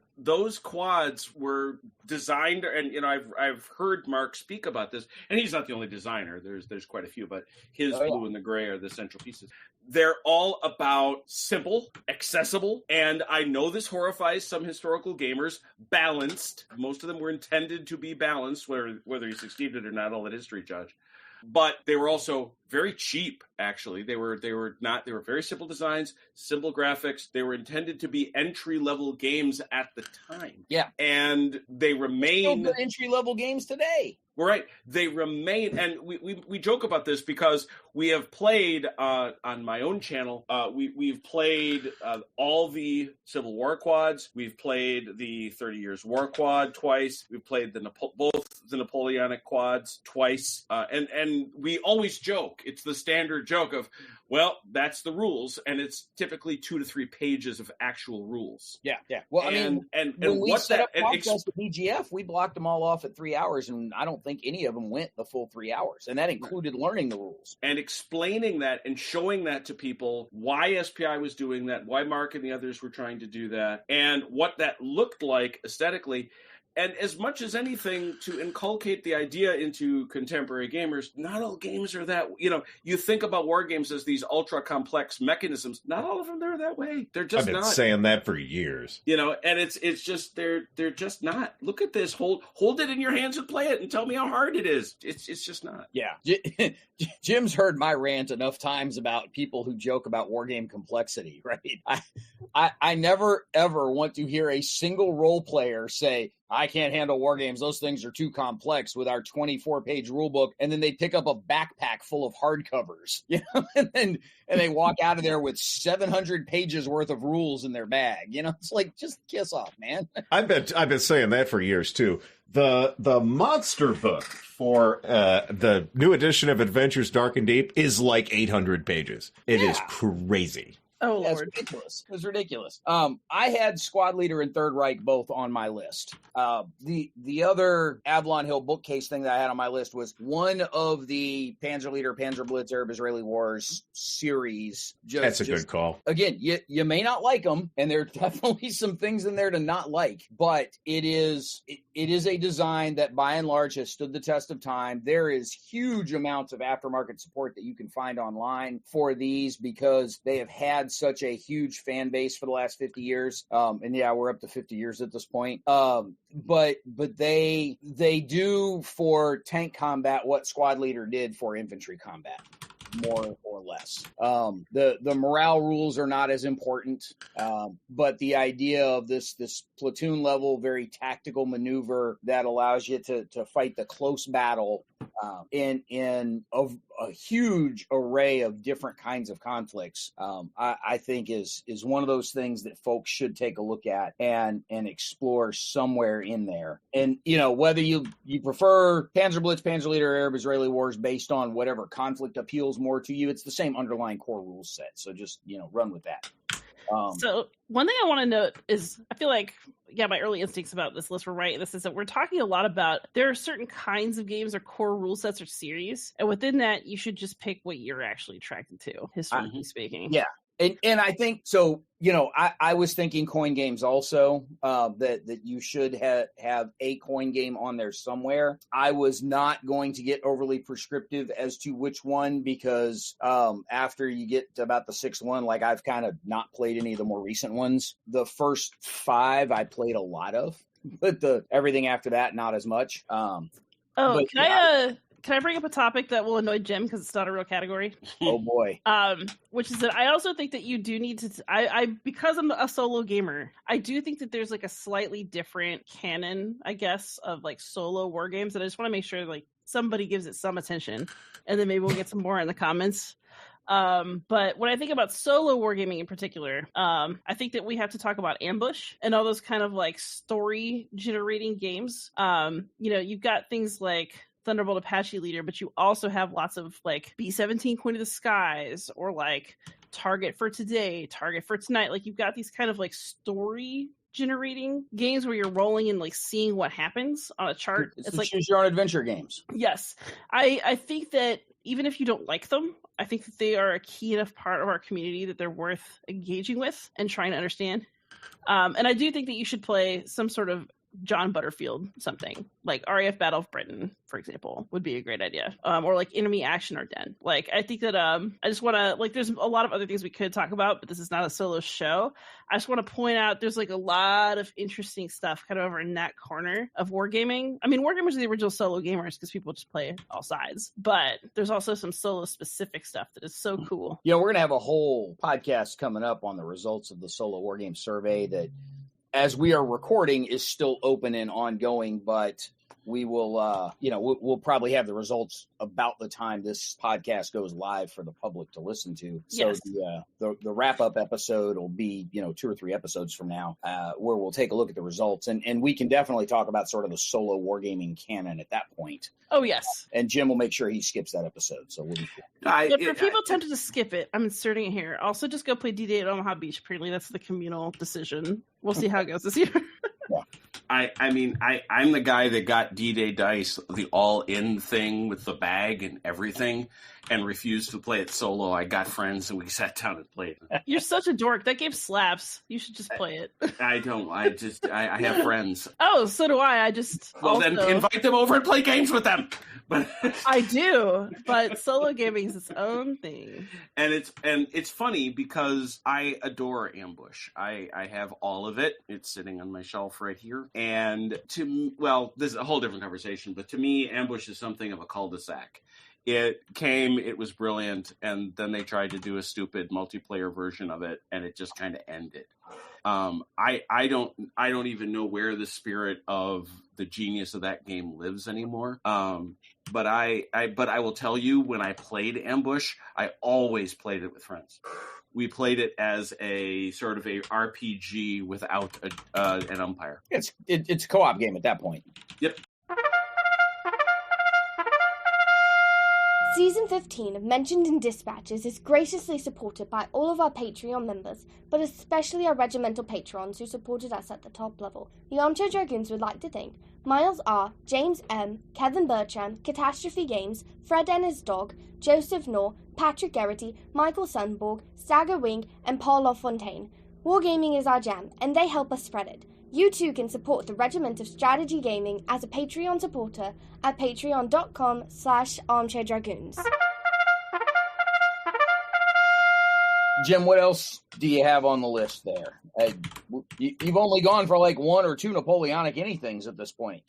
were designed, and I've heard Mark speak about this, and he's not the only designer. There's quite a few, but his blue and the gray are the central pieces. They're all about simple, accessible, and I know this horrifies some historical gamers, balanced. Most of them were intended to be balanced, whether you succeeded or not, I'll let history judge. But they were also very cheap, actually. They were very simple designs, simple graphics. They were intended to be entry-level games at the time. Yeah. And they remain... Still good entry-level games today. Right. They remain, and we joke about this because we have played on my own channel. We've played all the Civil War quads. We've played the 30 Years' War quad twice. We've played both the Napoleonic quads twice, and we always joke. It's the standard joke of, well, that's the rules, and it's typically 2 to 3 pages of actual rules. Yeah. Well, and when we what set that up podcasts with BGF, we blocked them all off at 3 hours, and I don't think any of them went the full 3 hours, and that included learning the rules. And explaining that and showing that to people, why SPI was doing that, why Mark and the others were trying to do that, and what that looked like aesthetically. And as much as anything, to inculcate the idea into contemporary gamers, not all games are that, you think about war games as these ultra complex mechanisms. Not all of them are that way. They're just not. I've been saying that for years. And it's just, they're just not. Look at this. Hold it in your hands and play it and tell me how hard it is. It's just not. Yeah. Jim's heard my rant enough times about people who joke about war game complexity, right? I never, ever want to hear a single role player say, I can't handle war games. Those things are too complex with our 24-page rule book. And then they pick up a backpack full of hardcovers, and they walk out of there with 700 pages worth of rules in their bag. It's like, just kiss off, man. I've been saying that for years too. The monster book for the new edition of Adventures Dark and Deep is like 800 pages. It is crazy. Oh, That's Lord. ridiculous. It was ridiculous. I had Squad Leader and Third Reich both on my list. The other Avalon Hill bookcase thing that I had on my list was one of the Panzer Leader, Panzer Blitz, Arab-Israeli Wars series. That's a good call. Again, you may not like them, and there are definitely some things in there to not like, but it is a design that by and large has stood the test of time. There is huge amounts of aftermarket support that you can find online for these because they have had had such a huge fan base for the last 50 years. And yeah, we're up to 50 years at this point. But they do for tank combat what Squad Leader did for infantry combat, more or less. The morale rules are not as important, but the idea of this platoon level, very tactical maneuver that allows you to fight the close battle in a huge array of different kinds of conflicts, I think is one of those things that folks should take a look at and explore somewhere in there. And, whether you prefer Panzer Blitz, Panzer Leader, Arab Israeli Wars based on whatever conflict appeals more to you, it's the same underlying core rule set. So just, run with that. So one thing I want to note is I feel like, my early instincts about this list were right. This is that we're talking a lot about there are certain kinds of games or core rule sets or series. And within that, you should just pick what you're actually attracted to, historically speaking. Yeah. And I think so, I was thinking coin games also, that you should have a coin game on there somewhere. I was not going to get overly prescriptive as to which one, because after you get to about the sixth one, like I've kind of not played any of the more recent ones. The first 5 I played a lot of, but everything after that, not as much. Can I bring up a topic that will annoy Jim because it's not a real category? Oh boy. Which is that I also think that you do need to. Because I'm a solo gamer, I do think that there's like a slightly different canon, I guess, of like solo war games, and I just want to make sure like somebody gives it some attention, and then maybe we'll get some more in the comments. But when I think about solo wargaming in particular, I think that we have to talk about Ambush and all those kind of like story generating games. You've got things like Thunderbolt Apache Leader, but you also have lots of like B-17 Queen of the Skies, or like Target for Today, Target for Tonight. Like you've got these kind of like story generating games where you're rolling and like seeing what happens on a chart. It's like choose your own adventure games. Yes. I think that even if you don't like them, I think that they are a key enough part of our community that they're worth engaging with and trying to understand. And I do think that you should play some sort of John Butterfield something, like RAF Battle of Britain, for example, would be a great idea. Or like Enemy Action or Den. Like, I think that I just want to, like, there's a lot of other things we could talk about, but this is not a solo show. I just want to point out there's like a lot of interesting stuff kind of over in that corner of wargaming. I mean, wargamers are the original solo gamers because people just play all sides, but there's also some solo specific stuff that is so cool. We're going to have a whole podcast coming up on the results of the solo wargame survey that, as we are recording, is still open and ongoing, but we will, we'll probably have the results about the time this podcast goes live for the public to listen to. So yes. The wrap-up episode will be, 2 or 3 episodes from now, where we'll take a look at the results. And we can definitely talk about sort of the solo wargaming canon at that point. Oh, yes. And Jim will make sure he skips that episode. So we'll be But for people tempted to skip it, I'm inserting it here. Also, just go play D-Day at Omaha Beach. Apparently, that's the communal decision. We'll see how it goes this year. Yeah. I'm the guy that got D-Day dice, the all-in thing with the bag and everything, and refused to play it solo. I got friends and we sat down and played. You're such a dork. That game slaps. You should just play it. I don't. I have friends. Oh, so do I. Then invite them over and play games with them. But I do, but solo gaming is its own thing. And it's funny because I adore Ambush. I have all of it. It's sitting on my shelf right here. And this is a whole different conversation, but to me, Ambush is something of a cul-de-sac. It was brilliant, and then they tried to do a stupid multiplayer version of it, and it just kind of ended. I don't even know where the spirit of the genius of that game lives anymore. But I will tell you, when I played Ambush, I always played it with friends. We played it as a sort of a RPG without an umpire. It's a co-op game at that point. Yep. Season 15 of Mentioned in Dispatches is graciously supported by all of our Patreon members, but especially our regimental patrons who supported us at the top level. The Armchair Dragoons would like to thank Miles R., James M., Kevin Bertram, Catastrophe Games, Fred and his dog, Joseph Knorr, Patrick Garrity, Michael Sunborg, Stagger Wing, and Paul LaFontaine. Wargaming is our jam, and they help us spread it. You too can support the Regiment of Strategy Gaming as a Patreon supporter at patreon.com/armchairdragoons. Jim, what else do you have on the list there? You've only gone for like one or two Napoleonic anythings at this point.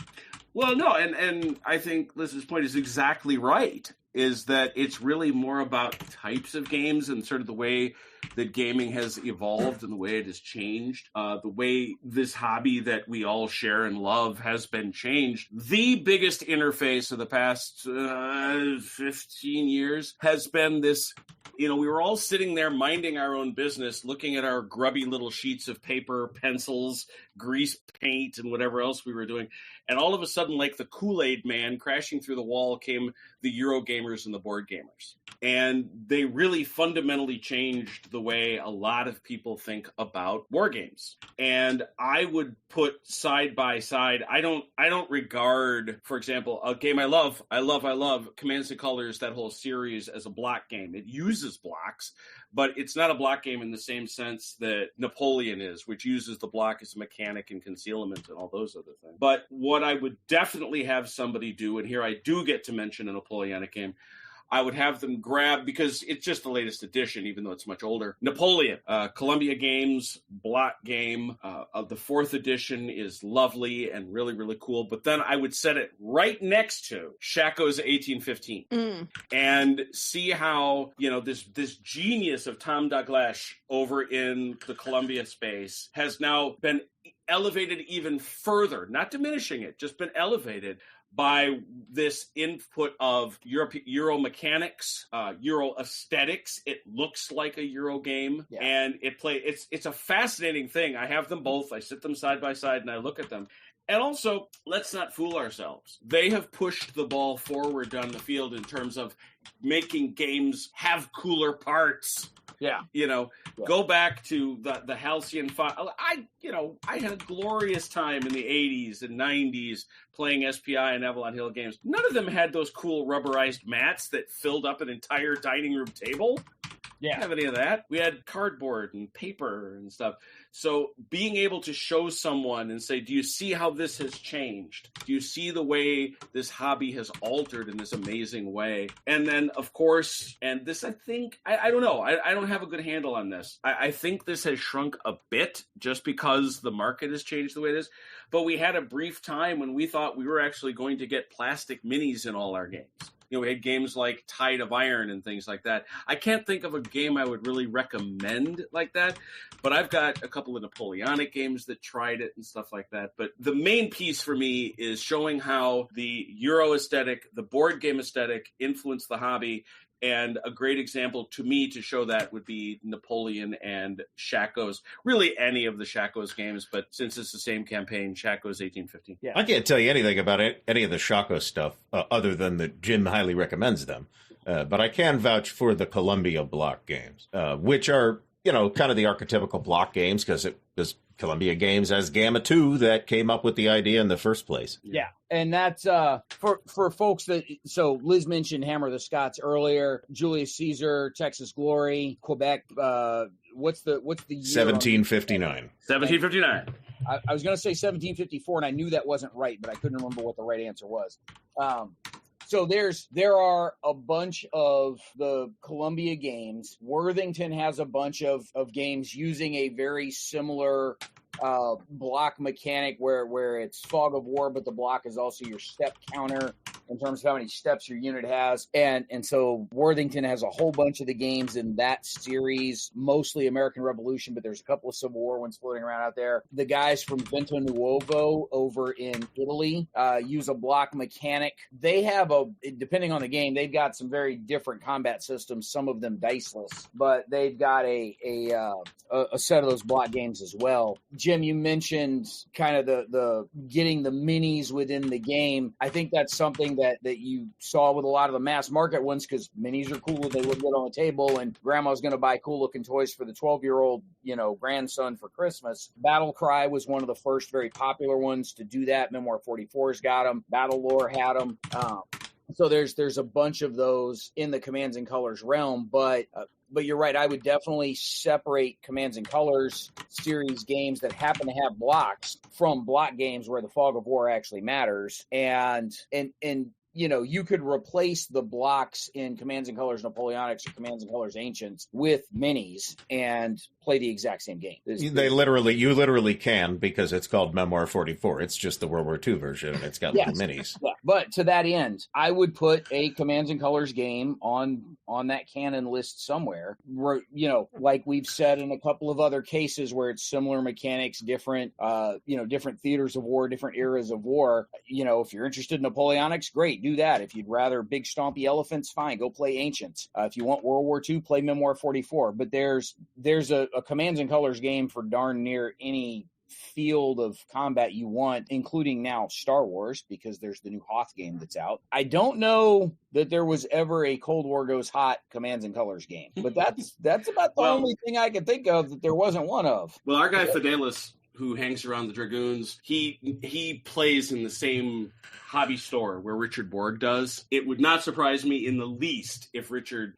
Well, no, and I think Liz's point is exactly right, is that it's really more about types of games and sort of the way that gaming has evolved and the way it has changed, the way this hobby that we all share and love has been changed. The biggest interface of the past 15 years has been this. We were all sitting there minding our own business, looking at our grubby little sheets of paper, pencils, grease paint, and whatever else we were doing. And all of a sudden, like the Kool-Aid man crashing through the wall, came the Eurogamers and the board gamers. And they really fundamentally changed the way a lot of people think about war games. And I would put side by side, I don't regard, for example, a game I love, Commands and Colors, that whole series, as a block game. It uses blocks, but it's not a block game in the same sense that Napoleon is, which uses the block as a mechanic and concealment and all those other things. But what I would definitely have somebody do, and here I do get to mention a Napoleonic game, I would have them grab, because it's just the latest edition, even though it's much older, Napoleon, Columbia Games, block game. The 4th edition is lovely and really, really cool. But then I would set it right next to Shacko's 1815 and see how, this genius of Tom Douglas over in the Columbia space has now been elevated even further, not diminishing it, just been elevated by this input of Euro mechanics, Euro aesthetics. It looks like a Euro game, and it's a fascinating thing. I have them both. I sit them side by side and I look at them. And also, let's not fool ourselves. They have pushed the ball forward down the field in terms of making games have cooler parts. Yeah. Go back to the Halcyon 5. I had a glorious time in the 80s and 90s playing SPI and Avalon Hill games. None of them had those cool rubberized mats that filled up an entire dining room table. Yeah. Didn't have any of that. We had cardboard and paper and stuff. So being able to show someone and say, do you see how this has changed? Do you see the way this hobby has altered in this amazing way? And then, of course, and this, I think, I don't know. I don't have a good handle on this. I think this has shrunk a bit just because the market has changed the way it is. But we had a brief time when we thought we were actually going to get plastic minis in all our games. We had games like Tide of Iron and things like that. I can't think of a game I would really recommend like that, but I've got a couple of Napoleonic games that tried it and stuff like that. But the main piece for me is showing how the Euro aesthetic, the board game aesthetic influenced the hobby. And a great example to me to show that would be Napoleon and Shacko's, really any of the Shacko's games, but since it's the same campaign, Shacko's 1815. Yeah. I can't tell you anything about any of the Shacko stuff other than that Jim highly recommends them. But I can vouch for the Columbia block games, which are, kind of the archetypical block games because it was Columbia Games as Gamma 2 that came up with the idea in the first place. Yeah. And that's for folks that, so Liz mentioned Hammer the Scots earlier, Julius Caesar, Texas Glory, Quebec. What's the year? 1759. 1759. I was going to say 1754, and I knew that wasn't right, but I couldn't remember what the right answer was. So there are a bunch of the Columbia games. Worthington has a bunch of games using a very similar block mechanic where it's fog of war, but the block is also your step counter in terms of how many steps your unit has. And so Worthington has a whole bunch of the games in that series, mostly American Revolution, but there's a couple of Civil War ones floating around out there. The guys from Vento Nuovo over in Italy use a block mechanic. They have depending on the game, they've got some very different combat systems, some of them diceless, but they've got a set of those block games as well. Jim, you mentioned kind of the getting the minis within the game. I think that's something that you saw with a lot of the mass market ones, because minis are cool and they look good on the table, and grandma's going to buy cool looking toys for the 12-year-old, grandson for Christmas. Battle Cry was one of the first very popular ones to do that. Memoir 44's got them. Battle Lore had them. So there's a bunch of those in the Commands and Colors realm, but you're right. I would definitely separate Commands and Colors series games that happen to have blocks from block games where the fog of war actually matters. And you could replace the blocks in Commands and Colors Napoleonics or Commands and Colors Ancients with minis and play the exact same game. You literally can, because it's called Memoir 44. It's just the World War II version, and it's got little minis. Yeah. But to that end, I would put a Commands and Colors game on that Canon list somewhere. Like we've said in a couple of other cases where it's similar mechanics, different theaters of war, different eras of war. If you're interested in Napoleonics, great, do that. If you'd rather big stompy elephants, fine, go play Ancients. If you want World War II, play Memoir 44. But there's a Commands and Colors game for darn near any field of combat you want, including now Star Wars, because there's the new Hoth game that's out. I don't know that there was ever a Cold War Goes Hot Commands and Colors game, but that's about the only thing I can think of that there wasn't one of. Well, our guy Fidelis, who hangs around the Dragoons, he plays in the same hobby store where Richard Borg does. It would not surprise me in the least if Richard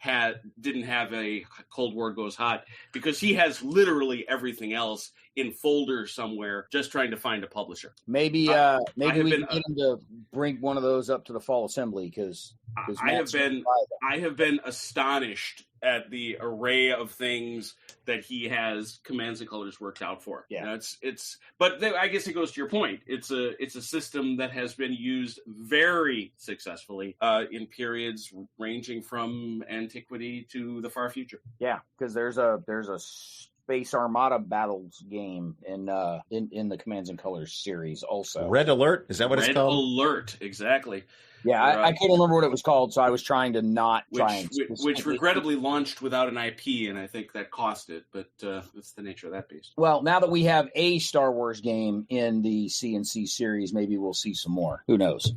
didn't have a Cold War Goes Hot, because he has literally everything else in folders somewhere, just trying to find a publisher. Maybe we can get him to bring one of those up to the fall assembly, because I have been astonished at the array of things that he has Commands and Colors worked out for. Yeah, but I guess it goes to your point. It's a system that has been used very successfully in periods ranging from antiquity to the far future. Yeah, because there's a Space Armada battles game in the Commands and Colors series also. Red Alert, is that what it's called? Red Alert, exactly. Yeah, I couldn't remember what it was called, so I was trying to which regrettably launched without an IP, and I think that cost it, but that's the nature of that beast. Well, now that we have a Star Wars game in the CNC series, maybe we'll see some more. Who knows?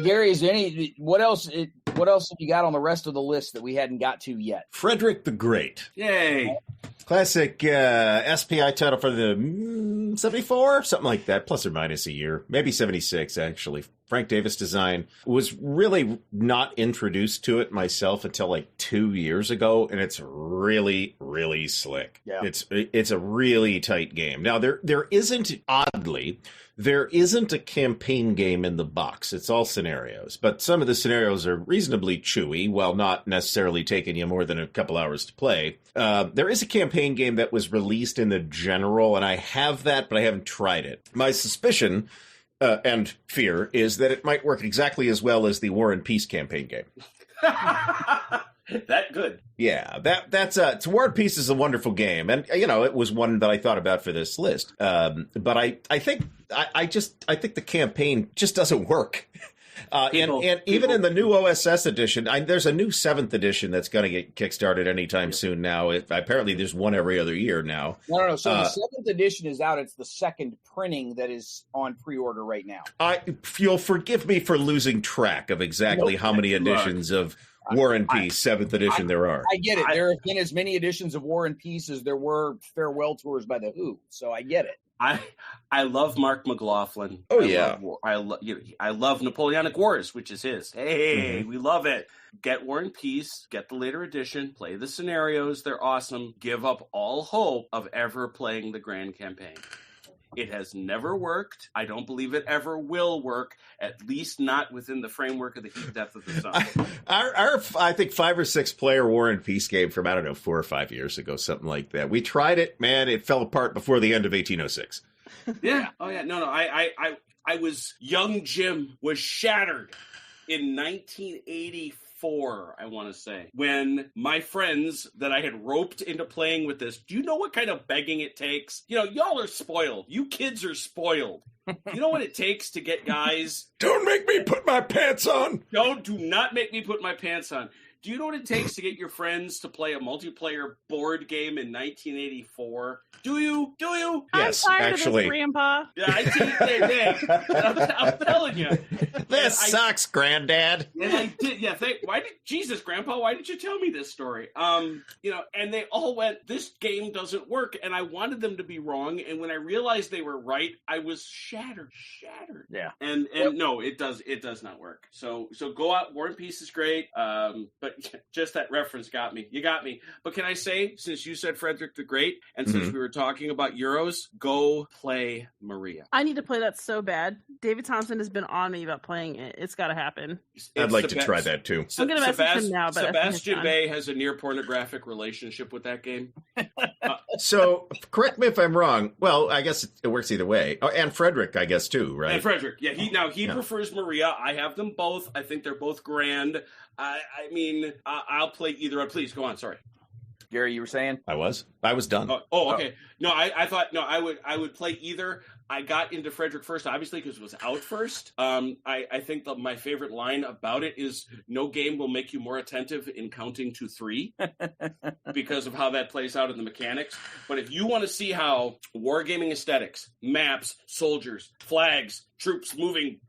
Gary, is there what else have you got on the rest of the list that we hadn't got to yet? Frederick the Great. Yay. Classic SPI title for the 74, something like that, plus or minus a year, maybe 76 actually. Frank Davis design. Was really not introduced to it myself until like 2 years ago, and it's really, really slick. Yeah. It's a really tight game. Now there isn't a campaign game in the box. It's all scenarios, but some of the scenarios are reasonably chewy while not necessarily taking you more than a couple hours to play. There is a campaign game that was released in the general, and I have that, but I haven't tried it. My suspicion and fear is that it might work exactly as well as the War and Peace campaign game. That good. Yeah, that's War and Peace is a wonderful game, and it was one that I thought about for this list. But I think the campaign just doesn't work. And even in the new OSS edition, there's a new 7th edition that's going to get kickstarted anytime soon now. Apparently, there's one every other year now. No. So the 7th edition is out. It's the second printing that is on pre-order right now. You'll forgive me for losing track of exactly how many editions of War and Peace 7th edition there are. I get it. There have been as many editions of War and Peace as there were farewell tours by the Who, so I get it. I love Mark McLaughlin. Oh, I love Napoleonic Wars, which is his. Hey, we love it. Get War and Peace, get the later edition, play the scenarios. They're awesome. Give up all hope of ever playing the grand campaign. It has never worked. I don't believe it ever will work, at least not within the framework of the heat death of the sun. Our I think 5 or 6 player War and Peace game from, 4 or 5 years ago, something like that. We tried it, man, it fell apart before the end of 1806. Yeah. Oh, yeah. No. I was, young Jim was shattered in 1984. I want to say, when my friends that I had roped into playing with this, do you know what kind of begging it takes? Y'all are spoiled. You kids are spoiled. You know what it takes to get guys? Don't make me put my pants on. Do not make me put my pants on. Do you know what it takes to get your friends to play a multiplayer board game in 1984? Do you? Yes, I'm tired actually. Of this, Grandpa. Yeah, I'm telling you. This sucks, Granddad. And I did. Yeah. Jesus, Grandpa? Why did you tell me this story? And they all went, this game doesn't work. And I wanted them to be wrong. And when I realized they were right, I was shattered. Yeah. And no, it does not work. So go out. War and Peace is great. But just that reference got me. You got me. But can I say, since you said Frederick the Great, and since we were talking about Euros, go play Maria. I need to play that so bad. David Thompson has been on me about playing it. It's got to happen. I'd like to try that too. I'm going to message him now. But Sebastian Bay has a near pornographic relationship with that game. So, correct me if I'm wrong. Well, I guess it works either way. Oh, and Frederick, I guess, too, right? And Frederick, yeah. He prefers Maria. I have them both. I think they're both grand. I mean, I'll play either. Please, go on. Sorry. Gary, you were saying? I was done. Okay. No, I thought, no, I would play either. I got into Frederick first, obviously, because it was out first. I think my favorite line about it is, no game will make you more attentive in counting to 3 because of how that plays out in the mechanics. But if you want to see how wargaming aesthetics, maps, soldiers, flags, troops moving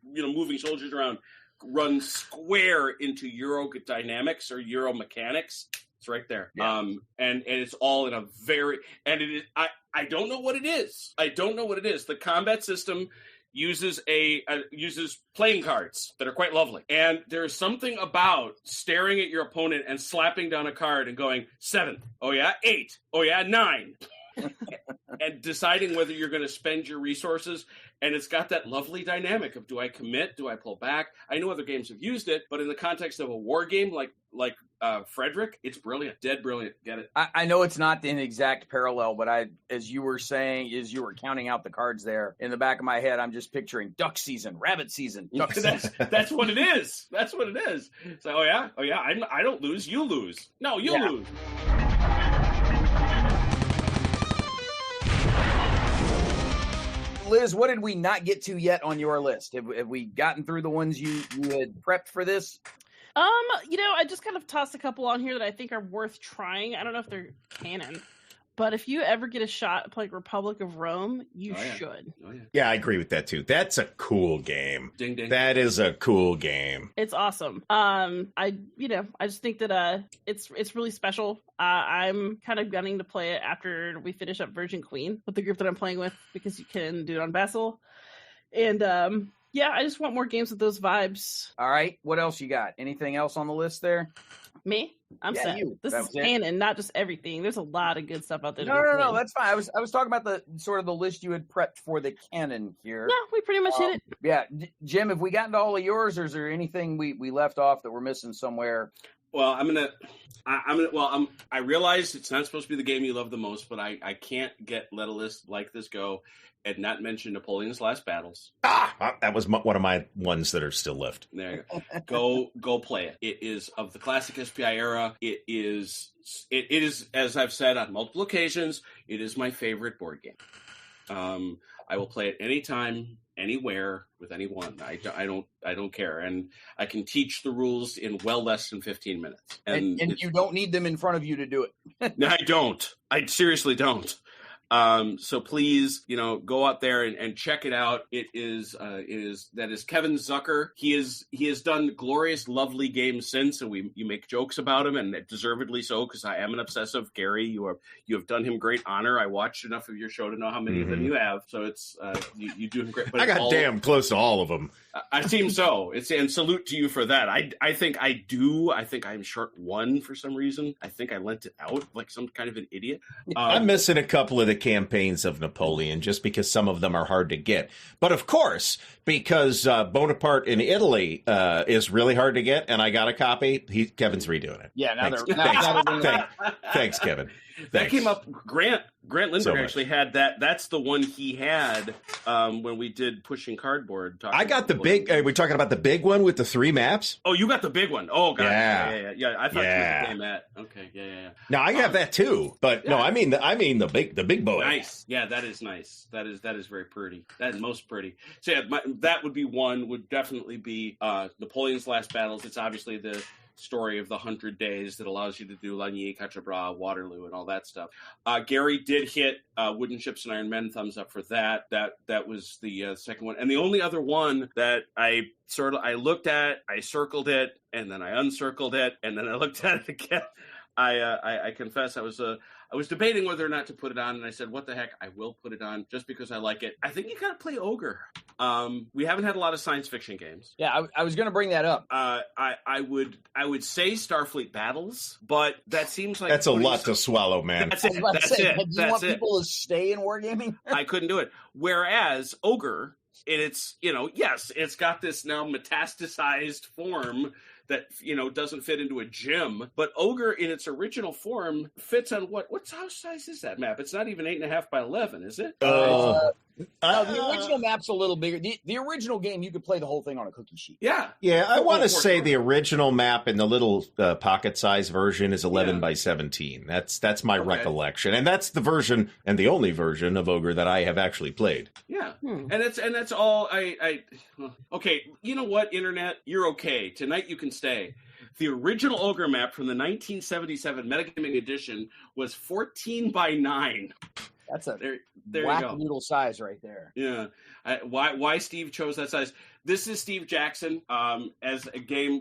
soldiers around, run square into Euro dynamics or Euro mechanics, it's right there. Yeah. And it's all in a very, and it is, I don't know what it is. The combat system uses uses playing cards that are quite lovely. And there's something about staring at your opponent and slapping down a card and going 7, oh yeah, 8, oh yeah, 9. And deciding whether you're going to spend your resources. And it's got that lovely dynamic of, do I commit? Do I pull back? I know other games have used it, but in the context of a war game like Frederick, it's brilliant. Dead brilliant. Get it? I know it's not an exact parallel, but as you were saying, as you were counting out the cards there, in the back of my head, I'm just picturing duck season, rabbit season. Duck season. That's what it is. That's what it is. So, oh yeah. I don't lose. You lose. No, you lose. Liz, what did we not get to yet on your list? Have we gotten through the ones you had prepped for this? I just kind of tossed a couple on here that I think are worth trying. I don't know if they're canon, but if you ever get a shot at playing Republic of Rome, you should. Oh, yeah. Yeah, I agree with that too. That's a cool game. Ding ding. That is a cool game. It's awesome. I just think that it's really special. I'm kind of gunning to play it after we finish up Virgin Queen with the group that I'm playing with, because you can do it on Vassal. And I just want more games with those vibes. All right. What else you got? Anything else on the list there? Me? I'm set. This is canon, not just everything. There's a lot of good stuff out there. No, that's fine. I was talking about the sort of the list you had prepped for the canon here. Yeah, we pretty much hit it. Yeah. Jim, have we gotten to all of yours, or is there anything we left off that we're missing somewhere? Well, I realize it's not supposed to be the game you love the most, but I can't let a list like this go and not mention Napoleon's Last Battles. That was one of my ones that are still left. There you go. Go play it. It is of the classic SPI era. It is, as I've said on multiple occasions, it is my favorite board game. I will play it anytime, anywhere, with anyone. I don't care, and I can teach the rules in well less than 15 minutes. And you don't need them in front of you to do it. No, I don't. I seriously don't. So please, go out there and check it out. That is Kevin Zucker. He has done glorious, lovely games since, and you make jokes about him, and deservedly so, because I am an obsessive. Gary, you have done him great honor. I watched enough of your show to know how many of them you have. So it's you do him great. But I got damn close to all of them. I seem so. And salute to you for that. I think I do. I think I'm short one for some reason. I think I lent it out like some kind of an idiot. I'm missing a couple of the campaigns of Napoleon just because some of them are hard to get. But of course, because Bonaparte in Italy is really hard to get, and I got a copy, Kevin's redoing it. Yeah, Thanks, Kevin. That came up. Grant Lindbergh actually had that. That's the one he had when we did Pushing Cardboard. I got the big. Are we talking about the big one with the 3 maps? Oh, you got the big one. Oh, God. Yeah. I thought you were the game at. Okay, yeah. No, I have that too. But no, I mean the big boy. Nice. Yeah, that is nice. That is very pretty. That is most pretty. So yeah, that would be one. Would definitely be Napoleon's Last Battles. It's obviously the story of the 100 days that allows you to do Ligny, Quatre-Bras, Waterloo, and all that stuff. Gary did hit Wooden Ships and Iron Men, thumbs up for that. That was the second one. And the only other one that I looked at, I circled it, and then I uncircled it, and then I looked at it again. I confess I was debating whether or not to put it on, and I said, what the heck, I will put it on just because I like it. I think you gotta play Ogre. We haven't had a lot of science fiction games. Yeah, I was going to bring that up. I would say Starfleet Battles, but that seems like that's a lot to swallow, man. That's it. That's it. Do you want people to stay in wargaming? I couldn't do it. Whereas Ogre, it's yes, it's got this now metastasized form that doesn't fit into a gym, but Ogre in its original form fits on how size is that map? It's not even 8.5 by 11, is it? The original map's a little bigger. The original game, you could play the whole thing on a cookie sheet. Yeah. I want to say the original map in the little pocket-sized version is 11 by 17. That's my recollection, and that's the version and the only version of Ogre that I have actually played. Yeah, and that's all. Okay. You know what, Internet? You're okay tonight. You can stay. The original Ogre map from the 1977 Metagaming edition was 14 by 9. That's a there whack-a-doodle size right there. Yeah. Why Steve chose that size? This is Steve Jackson as a game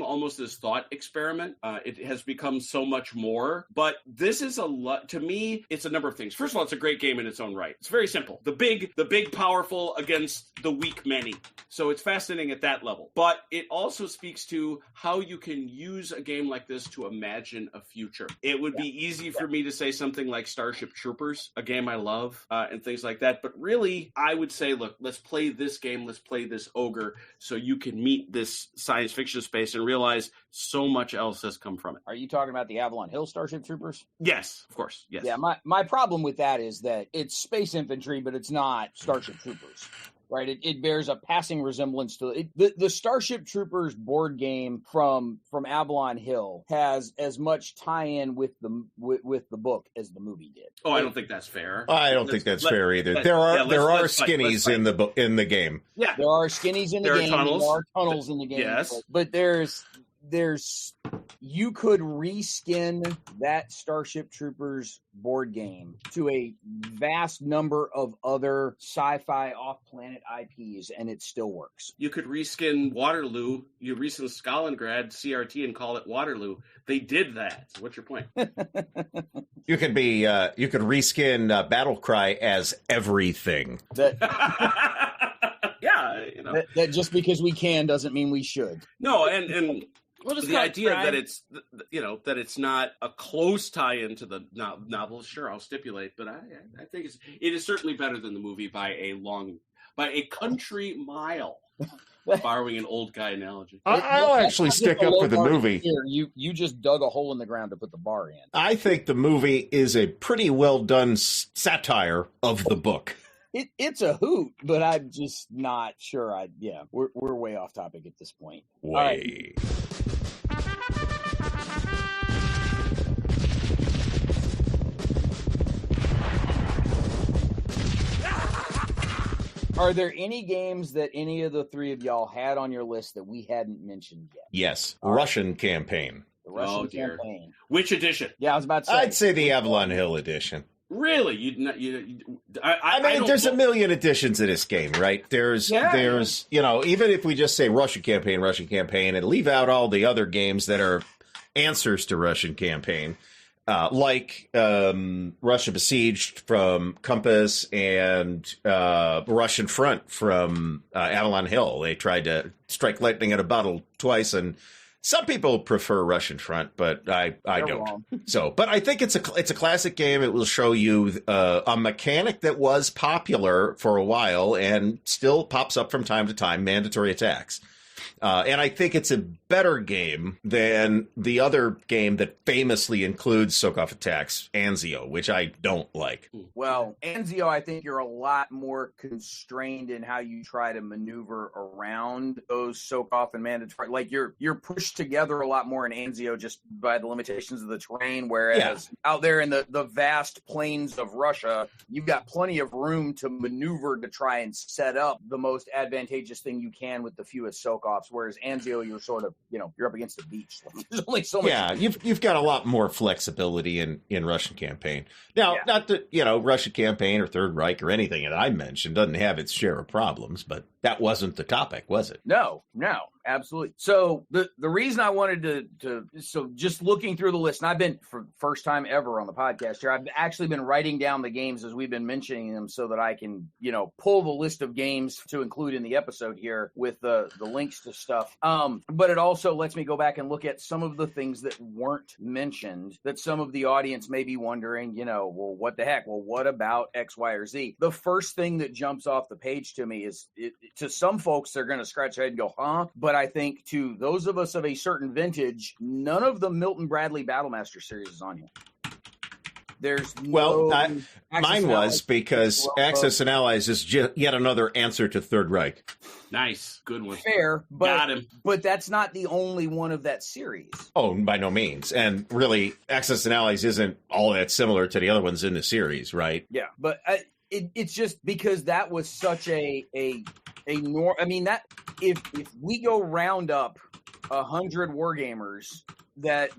almost as thought experiment. It has become so much more, but this is a lot. To me, it's a number of things. First of all, it's a great game in its own right. It's very simple. The big powerful against the weak many. So it's fascinating at that level. But it also speaks to how you can use a game like this to imagine a future. It would be easy for me to say something like Starship Troopers, a game I love, and things like that. But really, I would say, look, let's play this game. Let's play this Ogre so you can meet this science fiction space and realize so much else has come from it. Are you talking about the Avalon Hill Starship Troopers? Yes, of course. Yes. Yeah, my problem with that is that it's space infantry, but it's not Starship Troopers. Right, it bears a passing resemblance to the Starship Troopers board game from Avalon Hill has as much tie-in with the book as the movie did. Oh, I don't think that's fair. I don't think that's fair either. There are skinnies in the game. Yeah, there are skinnies in the game. Tunnels. There are tunnels in the game. Yes, but there's you could reskin that Starship Troopers board game to a vast number of other sci-fi off-planet IPs, and it still works. You could reskin Waterloo, you reskin Stalingrad CRT and call it Waterloo. They did that. What's your point? You could reskin Battle Cry as everything. Yeah, that just because we can doesn't mean we should. No, and we'll just the idea that it's that it's not a close tie-in to the novel, sure, I'll stipulate, but I think it is certainly better than the movie by a country mile. Borrowing an old guy analogy. I'll actually stick up for the movie. Here, you just dug a hole in the ground to put the bar in. I think the movie is a pretty well done satire of the book. It's a hoot, but I'm just not sure. We're way off topic at this point. Way. Are there any games that any of the three of y'all had on your list that we hadn't mentioned yet? Yes, Russian campaign. The Russian campaign. Which edition? Yeah, I was about to say. I'd say the Avalon Hill edition. Really? I mean, there's a million editions of this game, right? There's even if we just say Russian campaign, and leave out all the other games that are answers to Russian campaign, like Russia Besieged from Compass and Russian Front from Avalon Hill. They tried to strike lightning at a bottle twice, and some people prefer Russian Front, but I don't. Wrong. But I think it's a classic game. It will show you a mechanic that was popular for a while and still pops up from time to time: mandatory attacks. And I think it's a better game than the other game that famously includes soak-off attacks, Anzio, which I don't like. Well, Anzio, I think you're a lot more constrained in how you try to maneuver around those soak-off and mandatory. Like you're pushed together a lot more in Anzio just by the limitations of the terrain, whereas out there in the vast plains of Russia, you've got plenty of room to maneuver to try and set up the most advantageous thing you can with the fewest soak-offs whereas Anzio, you're sort of, you're up against the beach. Like, there's only so much. Yeah, you've got a lot more flexibility in Russian campaign. Now, Yeah. not that, Russian campaign or Third Reich or anything that I mentioned doesn't have its share of problems, but that wasn't the topic, was it? No, absolutely. So the reason I wanted to just looking through the list, and I've been, for first time ever on the podcast here, I've actually been writing down the games as we've been mentioning them so that I can, pull the list of games to include in the episode here with the links to stuff. But it also lets me go back and look at some of the things that weren't mentioned that some of the audience may be wondering, well, what the heck? Well, what about X, Y, or Z? The first thing that jumps off the page to me is, to some folks, they're going to scratch their head and go, huh? But I think to those of us of a certain vintage, none of the Milton Bradley Battlemaster series is on here. There's mine was because Axis and Allies is yet another answer to Third Reich. Nice. Good one. Fair, but Got him. But that's not the only one of that series. Oh, by no means. And really, Axis and Allies isn't all that similar to the other ones in the series, right? Yeah, but it's just because that was such a norm. I mean, that if we go round up 100 wargamers that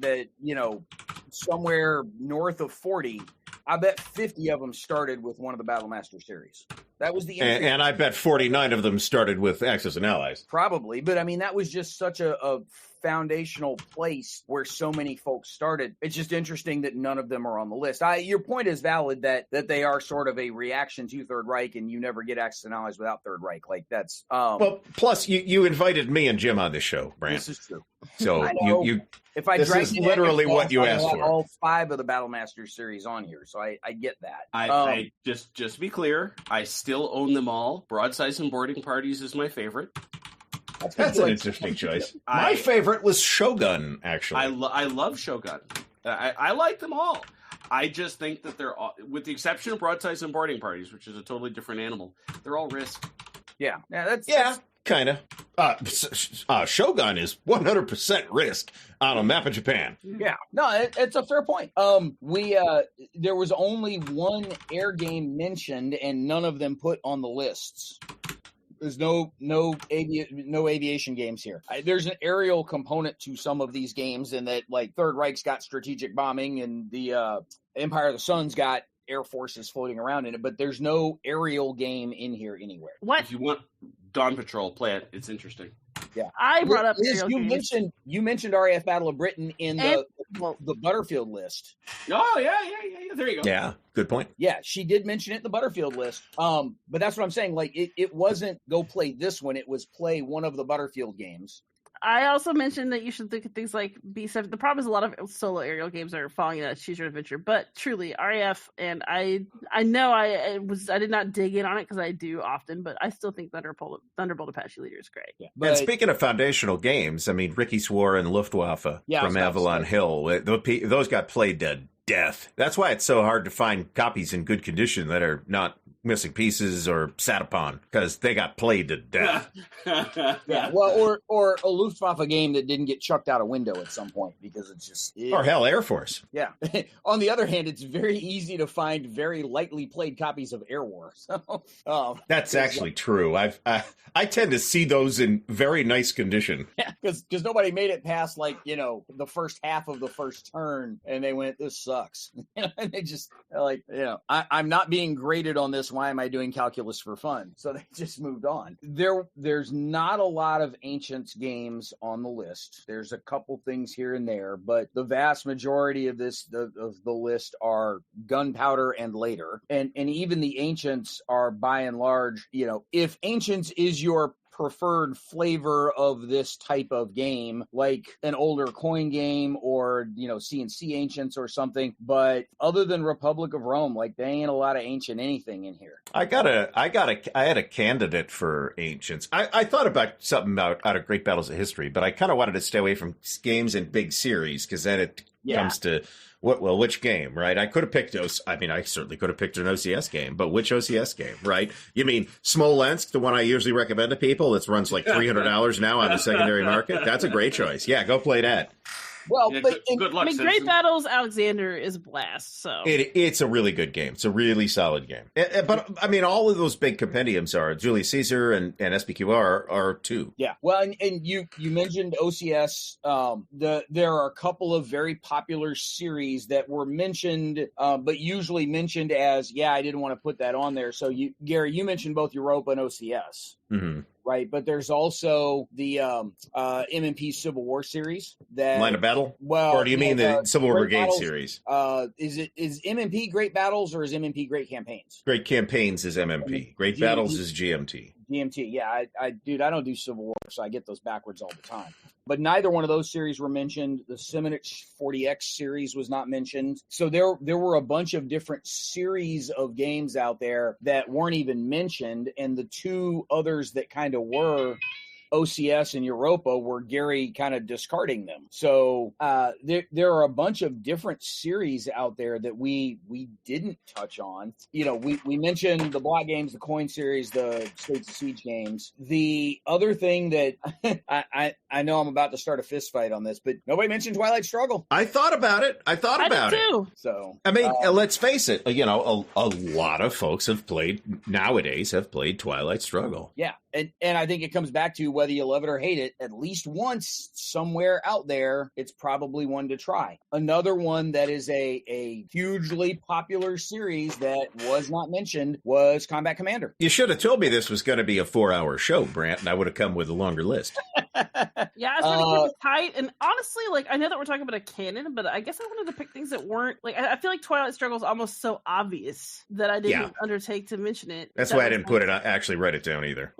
somewhere north of 40, I bet 50 of them started with one of the Battlemaster series. That was the and I bet 49 of them started with Axis and Allies. Probably, but I mean that was just such a foundational place where so many folks started. It's just interesting that none of them are on the list. Your point is valid that they are sort of a reaction to Third Reich, and you never get Axis and Allies without Third Reich. Like that's well. Plus, you invited me and Jim on this show, Brant. This is true. So you if I this is literally what you asked for. All 5 of the Battlemaster series on here, so I get that. I just to be clear, I still own them all. Broadsides and Boarding Parties is my favorite. That's an interesting choice. My favorite was Shogun, actually. I love Shogun. I like them all. I just think that they're all, with the exception of Broadsides and Boarding Parties, which is a totally different animal, they're all risk. Yeah, that's kind of. Shogun is 100% risk on a map of Japan. Yeah, no, it's a fair point. There was only one air game mentioned, and none of them put on the lists. There's no aviation games here. There's an aerial component to some of these games, in that like Third Reich's got strategic bombing, and the Empire of the Sun's got air forces floating around in it, but there's no aerial game in here anywhere. What? If you want Dawn Patrol, play it. It's interesting. Yeah, I brought up you mentioned RAF Battle of Britain in the Butterfield list. Oh yeah. There you go. Yeah, good point. Yeah, she did mention it in the Butterfield list. But that's what I'm saying. Like it wasn't go play this one. It was play one of the Butterfield games. I also mentioned that you should look at things like B7. The problem is a lot of solo aerial games are falling in that Choose Your Adventure, but truly RAF, and I know I did not dig in on it because I do often, but I still think Thunderbolt Apache Leader is great. Yeah, and speaking of foundational games, I mean, Ricky Swore and Luftwaffe from Avalon Hill, those got played to death. That's why it's so hard to find copies in good condition that are not missing pieces or sat upon, because they got played to death. Yeah, well, or a Luftwaffe game that didn't get chucked out a window at some point because it's just or hell, Air Force. Yeah. On the other hand, it's very easy to find very lightly played copies of Air War. So that's actually true. I tend to see those in very nice condition. Yeah, because nobody made it past the first half of the first turn, and they went, "This sucks." And they just I'm not being graded on this. Why am I doing calculus for fun? So they just moved on. There's not a lot of Ancients games on the list. There's a couple things here and there, but the vast majority of the list are Gunpowder and later. And even the Ancients are by and large, if Ancients is your preferred flavor of this type of game, like an older coin game or C&C Ancients or something, but other than Republic of Rome, like they ain't a lot of ancient anything in here. I had a candidate for Ancients. I thought about something out of Great Battles of History, but I kind of wanted to stay away from games in big series, because then it comes to which game, right? I could have picked those. I mean, I certainly could have picked an OCS game, but which OCS game, right? You mean Smolensk, the one I usually recommend to people that runs like $300 now on the secondary market? That's a great choice. Yeah, go play that. Well, Yeah, but good luck, I mean, Simpson. Great Battles Alexander is a blast. So It's a really good game. It's a really solid game. But I mean, all of those big compendiums are Julius Caesar and SPQR are too. yeah, well, and you mentioned OCS. There are a couple of very popular series that were mentioned, but usually mentioned as, I didn't want to put that on there. So Gary, you mentioned both Europa and OCS. Mm-hmm. Right, but there's also the M&P Civil War series. That Line of Battle? Well, or do you mean the Civil War Brigade Battles, series? Is M&P Great Battles or is M&P Great Campaigns? Great Campaigns is MMP. Great Battles is GMT. GMT, yeah. I don't do Civil War, so I get those backwards all the time. But neither one of those series were mentioned. The Simonich 40X series was not mentioned. So there were a bunch of different series of games out there that weren't even mentioned, and the two others that kind of were, OCS and Europa, were Gary kind of discarding them. So there are a bunch of different series out there that we didn't touch on. We mentioned the block games, the coin series, the States of Siege games. The other thing that I know I'm about to start a fist fight on this, but nobody mentioned Twilight Struggle. I thought about it. I did too. So I mean, let's face it. A lot of folks nowadays have played Twilight Struggle. Yeah. And I think it comes back to whether you love it or hate it, at least once somewhere out there, it's probably one to try. Another one that is a hugely popular series that was not mentioned was Combat Commander. You should have told me this was going to be a 4-hour show, Brant, and I would have come with a longer list. Yeah, I was trying to keep it tight. And honestly, I know that we're talking about a canon, but I guess I wanted to pick things that weren't, I feel like Twilight Struggle is almost so obvious that I didn't undertake to mention it. That's why I didn't actually write it down either.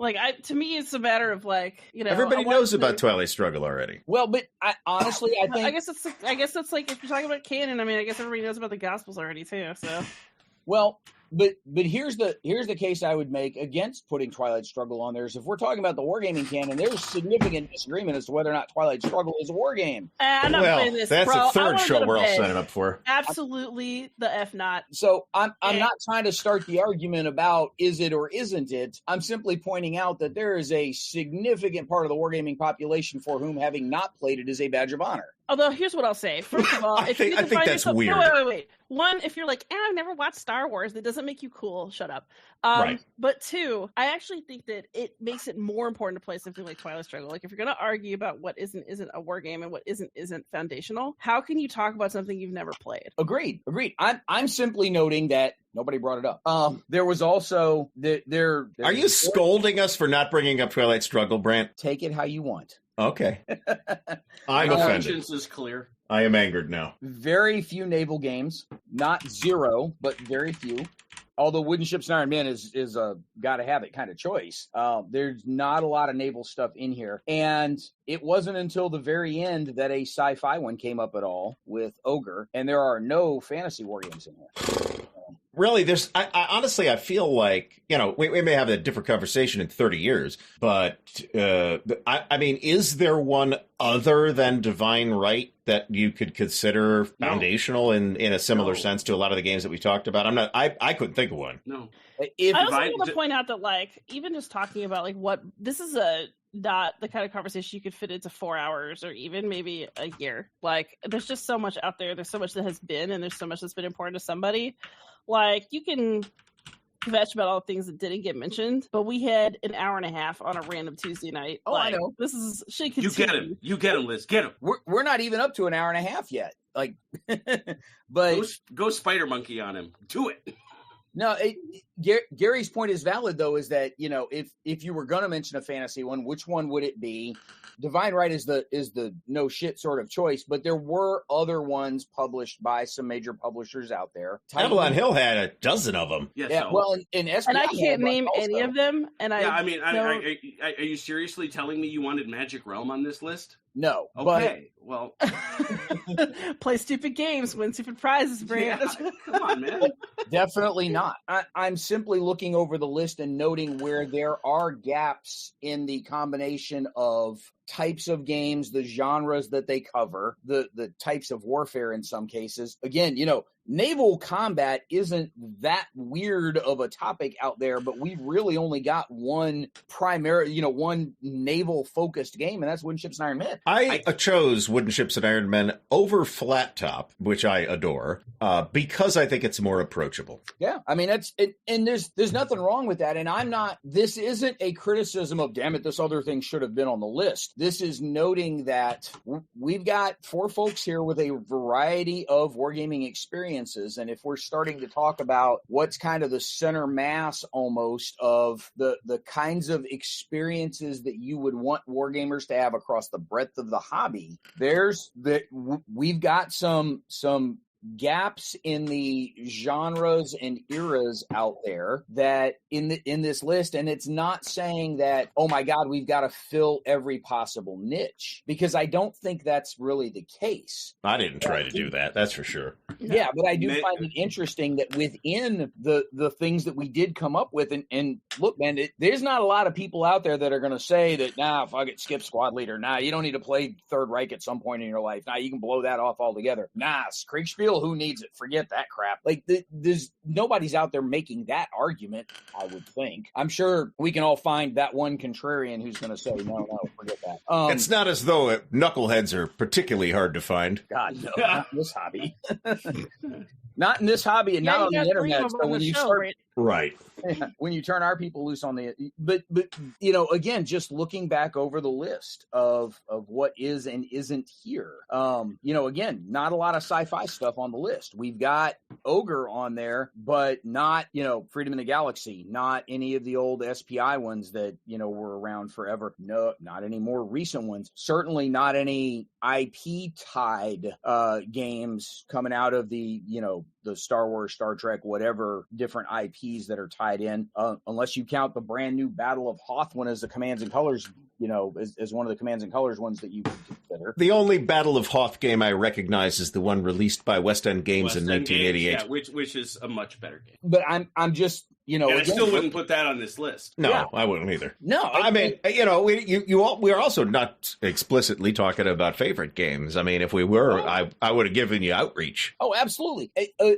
To me, it's a matter of everybody knows about Twilight Struggle already. Well, but I think I guess that's like, if you're talking about canon, I mean, I guess everybody knows about the Gospels already too. So, well, but here's the case I would make against putting Twilight Struggle on there. Is if we're talking about the wargaming canon, there's significant disagreement as to whether or not Twilight Struggle is a war game. I'm not playing this. That's bro. the third show we're all signing up for. Absolutely, the F not. So I'm not trying to start the argument about is it or isn't it. I'm simply pointing out that there is a significant part of the wargaming population for whom having not played it is a badge of honor. Although, here's what I'll say. First of all, I think that's weird. No, wait. One, if you're like, I've never watched Star Wars, that doesn't make you cool. Shut up. Right. But two, I actually think that it makes it more important to play something like Twilight Struggle. Like, if you're going to argue about what isn't a war game and what isn't foundational, how can you talk about something you've never played? Agreed. I'm simply noting that nobody brought it up. There was also there. Are you scolding us for not bringing up Twilight Struggle, Brant? Take it how you want. Okay. I'm offended. Conscience is clear. I am angered now. Very few naval games, not zero, but very few. Although Wooden Ships and Iron Men is a gotta have it kind of choice. There's not a lot of naval stuff in here, and it wasn't until the very end that a sci-fi one came up at all with Ogre, and there are no fantasy war games in here. Really, I honestly, I feel like, we may have a different conversation in 30 years, but I mean, is there one other than Divine Right that you could consider foundational in a similar sense to a lot of the games that we talked about? I couldn't think of one. No. I also want to point out that, even just talking about, what this is not the kind of conversation you could fit into 4 hours or even maybe a year. There's just so much out there. There's so much that has been, and there's so much that's been important to somebody. You can kvetch about all the things that didn't get mentioned, but we had an hour and a half on a random Tuesday night. Oh, I know. This is shit. You get him, Liz. Get him. We're not even up to an hour and a half yet. But go Spider Monkey on him. Do it. No, Gary's point is valid, though, is that, if you were going to mention a fantasy one, which one would it be? Divine Right is the no shit sort of choice, but there were other ones published by some major publishers out there. Avalon Hill had a dozen of them. Yes, yeah, well, and I can't name any of them. And are you seriously telling me you wanted Magic Realm on this list? No. Okay. Well, play stupid games, win stupid prizes, Brant. Yeah, come on, man. Definitely not. I'm simply looking over the list and noting where there are gaps in the combination of types of games, the genres that they cover, the types of warfare in some cases. Again, naval combat isn't that weird of a topic out there, but we've really only got one naval focused game, and that's Wooden Ships and Iron Men. I chose Wooden Ships and Iron Men over Flat Top, which I adore, because I think it's more approachable. Yeah, I mean, and there's nothing wrong with that. And this isn't a criticism of, damn it, this other thing should have been on the list. This is noting that we've got 4 folks here with a variety of wargaming experiences. And if we're starting to talk about what's kind of the center mass almost of the kinds of experiences that you would want wargamers to have across the breadth of the hobby, we've got some gaps in the genres and eras out there that in this list, and it's not saying that, oh my God, we've got to fill every possible niche, because I don't think that's really the case. I didn't try to do that, that's for sure. Yeah, but I do find it interesting that within the things that we did come up with, and look, man, there's not a lot of people out there that are going to say that, nah, fuck it, skip squad leader. Nah, you don't need to play Third Reich at some point in your life. Nah, you can blow that off altogether. Nah, Kriegsspiel, who needs it? Forget that crap. Like, there's nobody's out there making that argument, I would think. I'm sure we can all find that one contrarian who's going to say, no, forget that. It's not as though knuckleheads are particularly hard to find. God, no, not in this hobby. Not in this hobby, and not on the internet. So when you start, right, when you turn our people loose on the, but again, just looking back over the list of what is and isn't here, again, not a lot of sci-fi stuff on the list. We've got Ogre on there, but not Freedom in the Galaxy, not any of the old SPI ones that were around forever. No, not any more recent ones. Certainly not any IP tied games coming out of the the Star Wars, Star Trek, whatever different IPs that are tied in, unless you count the brand new Battle of Hoth one as the Commands and Colors, as one of the Commands and Colors ones that you would consider. The only Battle of Hoth game I recognize is the one released by West End Games in 1988. Which is a much better game. But I'm just, and I still wouldn't put that on this list. No, yeah. I wouldn't either. No, I mean, we are also not explicitly talking about favorite games. I mean, if we were, I would have given you Outreach. Oh, absolutely.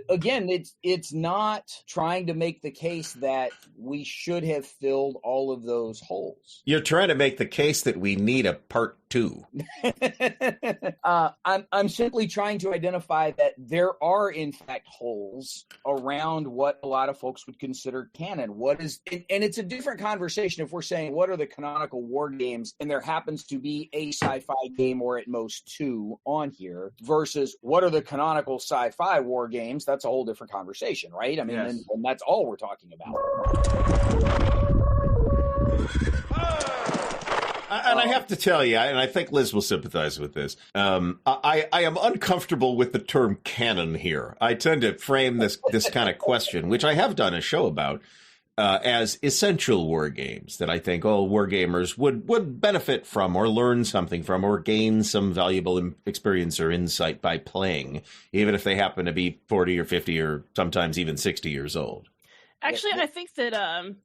Again, it's not trying to make the case that we should have filled all of those holes. You're trying to make the case that we need a part 2. I'm simply trying to identify that there are in fact holes around what a lot of folks would consider canon. What is, and it's a different conversation if we're saying what are the canonical war games, and there happens to be a sci-fi game or at most 2 on here, versus what are the canonical sci-fi war games. That's a whole different conversation, right? I mean, yes. and that's all we're talking about. And I have to tell you, and I think Liz will sympathize with this, I am uncomfortable with the term canon here. I tend to frame this kind of question, which I have done a show about, as essential war games that I think all wargamers would benefit from or learn something from or gain some valuable experience or insight by playing, even if they happen to be 40 or 50 or sometimes even 60 years old. Actually, I think that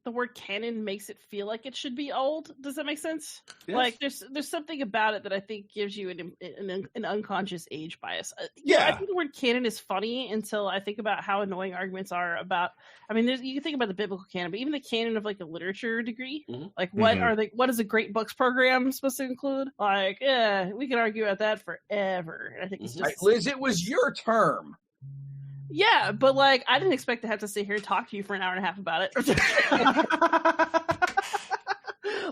the word canon makes it feel like it should be old. Does that make sense? Yes. Like, there's something about it that I think gives you an unconscious age bias. Yeah. I think the word canon is funny until I think about how annoying arguments are about. I mean, you can think about the biblical canon, but even the canon of like a literature degree, like what is a great books program supposed to include? Like, yeah, we can argue about that forever. I think it's just right, Liz. It was your term. Yeah, but like, I didn't expect to have to sit here and talk to you for an hour and a half about it.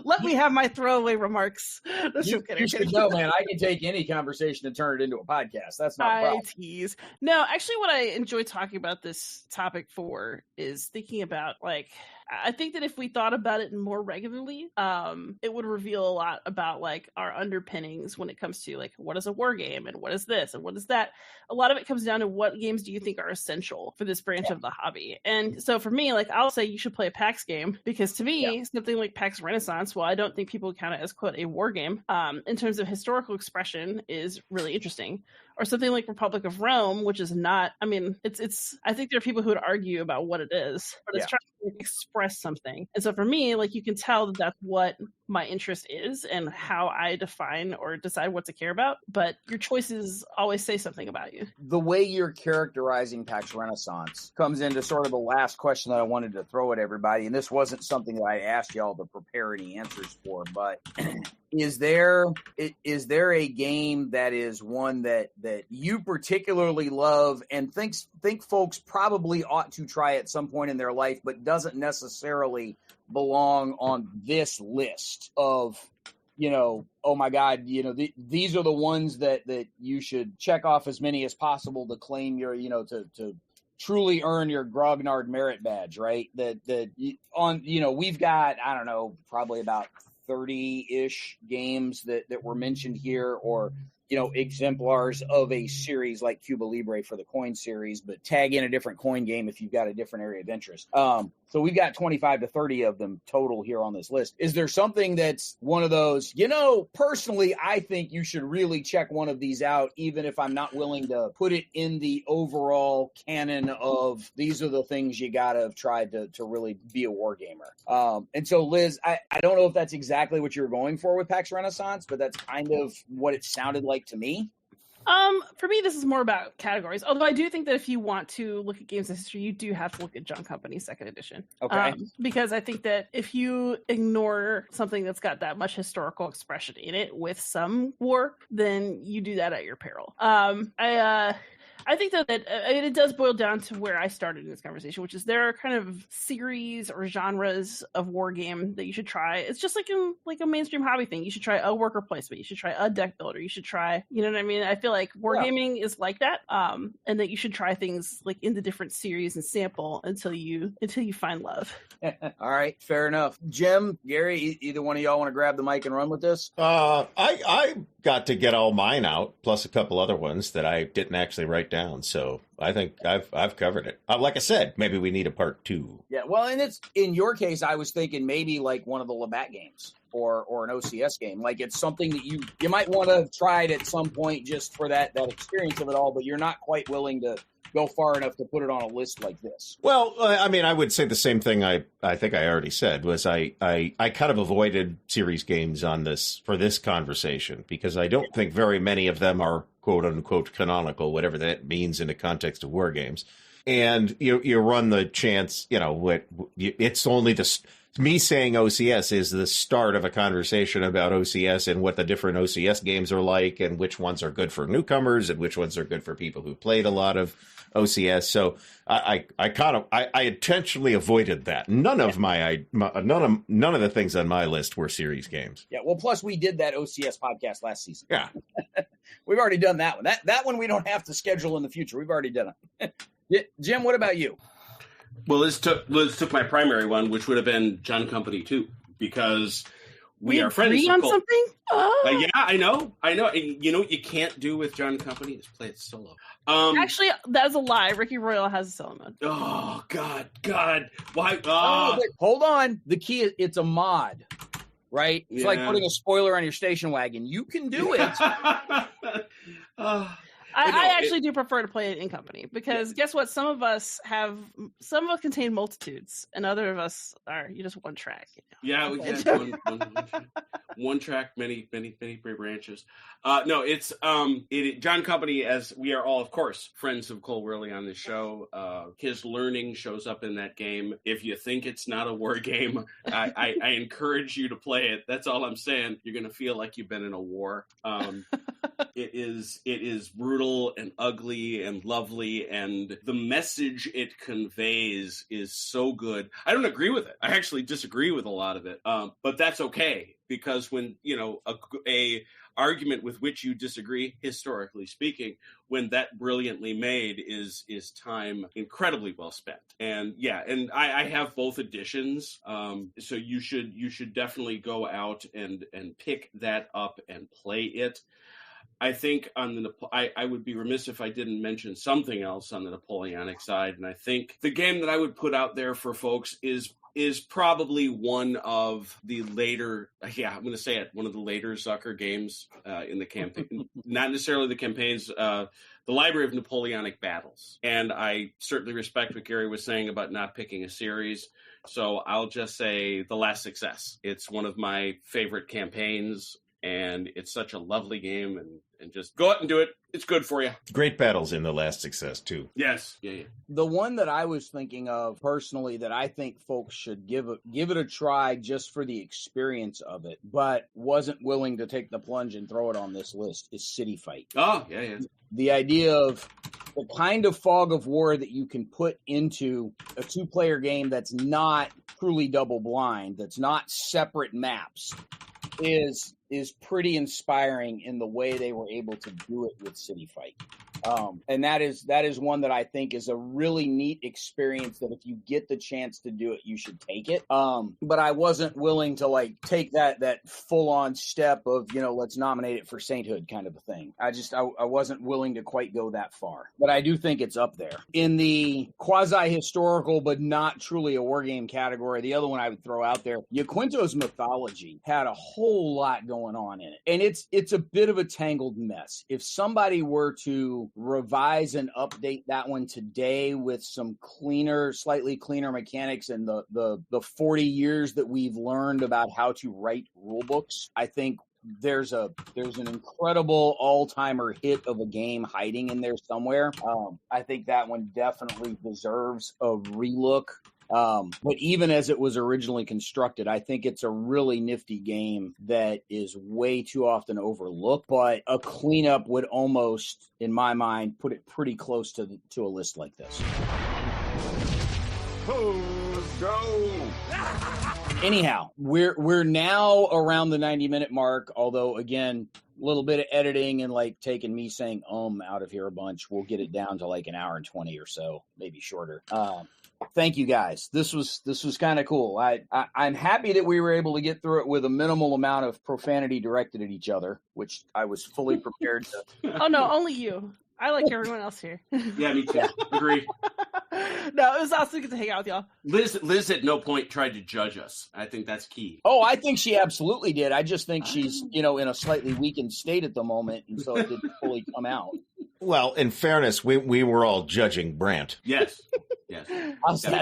Let me have my throwaway remarks. You should know, man, I can take any conversation and turn it into a podcast. That's not a problem. Tease. No, actually, what I enjoy talking about this topic for is thinking about, like, I think that if we thought about it more regularly, it would reveal a lot about like our underpinnings when it comes to like what is a war game and what is this and what is that. A lot of it comes down to what games do you think are essential for this branch of the hobby. And so for me, like I'll say you should play a PAX game because to me, something like PAX Renaissance, well, I don't think people count it as quote a war game, in terms of historical expression is really interesting. Or something like Republic of Rome, which is not, I mean, it's I think there are people who would argue about what it is, but it's trying to express something. And so for me, like you can tell that that's what my interest is and how I define or decide what to care about, but your choices always say something about you. The way you're characterizing PAX Renaissance comes into sort of the last question that I wanted to throw at everybody, and this wasn't something that I asked y'all to prepare any answers for, but is there a game that is one that you particularly love and think folks probably ought to try at some point in their life, but doesn't necessarily belong on this list of, oh my God, these are the ones that you should check off as many as possible to claim your, to truly earn your Grognard Merit Badge, right? We've got, I don't know, probably about 30-ish games that were mentioned here, or exemplars of a series like Cuba Libre for the coin series, but tag in a different coin game if you've got a different area of interest. So we've got 25 to 30 of them total here on this list. Is there something that's one of those, personally, I think you should really check one of these out, even if I'm not willing to put it in the overall canon of these are the things you got to have tried to really be a wargamer. And so, Liz, I don't know if that's exactly what you were going for with PAX Renaissance, but that's kind of what it sounded like to me. For me, this is more about categories. Although I do think that if you want to look at games of history, you do have to look at John Company's second edition. Okay. Because I think that if you ignore something that's got that much historical expression in it with some war, then you do that at your peril. I think that it does boil down to where I started in this conversation, which is there are kind of series or genres of war game that you should try. It's just like a mainstream hobby thing. You should try a worker placement. You should try a deck builder. You should try, you know what I mean? I feel like wargaming is like that, and that you should try things like in the different series and sample until you find love. All right, fair enough. Jim, Gary, either one of y'all want to grab the mic and run with this? I got to get all mine out, plus a couple other ones that I didn't actually write down. So I think I've covered it. Like I said, maybe we need a part 2. Yeah, well, and it's in your case, I was thinking maybe like one of the Labatt games or an OCS game. Like it's something that you might want to try it at some point just for that experience of it all, but you're not quite willing to go far enough to put it on a list like this. Well, I mean, I would say the same thing I think I already said was I kind of avoided series games on this for this conversation because I don't think very many of them are quote unquote canonical, whatever that means in the context of war games. And you run the chance, it's only me saying OCS is the start of a conversation about OCS and what the different OCS games are like and which ones are good for newcomers and which ones are good for people who played a lot of OCS. So I intentionally avoided that. None of the things on my list were series games. Yeah. Well, plus we did that OCS podcast last season. Yeah. We've already done that one. That one we don't have to schedule in the future. We've already done it. Jim, what about you? Well, Liz took my primary one, which would have been John Company 2, because we are friends. On something? Oh. Yeah, I know. You know what you can't do with John Company is play it solo. Actually, that's a lie. Ricky Royale has a solo mode. Oh, God. Why? Hold on. The key is it's a mod, right? It's like putting a spoiler on your station wagon. You can do it. I actually do prefer to play it in company because guess what? Some of us contain multitudes, and other of us are just one track. Yeah, we get one track, many branches. No, it's John Company, as we are all, of course, friends of Cole Whirley on this show. His learning shows up in that game. If you think it's not a war game, I encourage you to play it. That's all I'm saying. You're going to feel like you've been in a war. It is brutal and ugly and lovely, and the message it conveys is so good. I don't agree with it. I actually disagree with a lot of it, but that's okay, because when a argument with which you disagree, historically speaking, when that brilliantly made is time incredibly well spent. And I have both editions, so you should definitely go out and pick that up and play it. I think I would be remiss if I didn't mention something else on the Napoleonic side, and I think the game that I would put out there for folks is is probably one of the later, I'm going to say it, one of the later Zucker games in the campaign. Not necessarily the campaigns, the Library of Napoleonic Battles. And I certainly respect what Gary was saying about not picking a series. So I'll just say The Last Success. It's one of my favorite campaigns, and it's such a lovely game, and just go out and do it. It's good for you. Great battles in The Last Success, too. Yes. Yeah. The one that I was thinking of personally that I think folks should give it a try just for the experience of it, but wasn't willing to take the plunge and throw it on this list is City Fight. Oh, yeah. The idea of the kind of fog of war that you can put into a two-player game that's not truly double-blind, that's not separate maps, is pretty inspiring in the way they were able to do it with City Fight. And that is one that I think is a really neat experience that if you get the chance to do it, you should take it. But I wasn't willing to take that full on step of, let's nominate it for sainthood kind of a thing. I wasn't willing to quite go that far, but I do think it's up there in the quasi historical, but not truly a war game category. The other one I would throw out there, Yaquinto's mythology had a whole lot going on in it. And it's a bit of a tangled mess. If somebody were to revise and update that one today with some slightly cleaner mechanics and the 40 years that we've learned about how to write rule books, I think there's an incredible all-timer hit of a game hiding in there somewhere. I think that one definitely deserves a relook. But even as it was originally constructed, I think it's a really nifty game that is way too often overlooked, but a cleanup would almost, in my mind, put it pretty close to a list like this. Anyhow, we're now around the 90-minute mark, although, again, a little bit of editing and taking me saying out of here a bunch. We'll get it down to an hour and 20 or so, maybe shorter. Thank you guys. This was kind of cool. I'm happy that we were able to get through it with a minimal amount of profanity directed at each other, which I was fully prepared to. Oh no, only you. I like everyone else here. Yeah, me too. Agree. No, it was awesome to get to hang out with y'all. Liz at no point tried to judge us. I think that's key. Oh, I think she absolutely did. I just think she's, in a slightly weakened state at the moment, and so it didn't fully come out. Well, in fairness, we were all judging Brant. Yes. He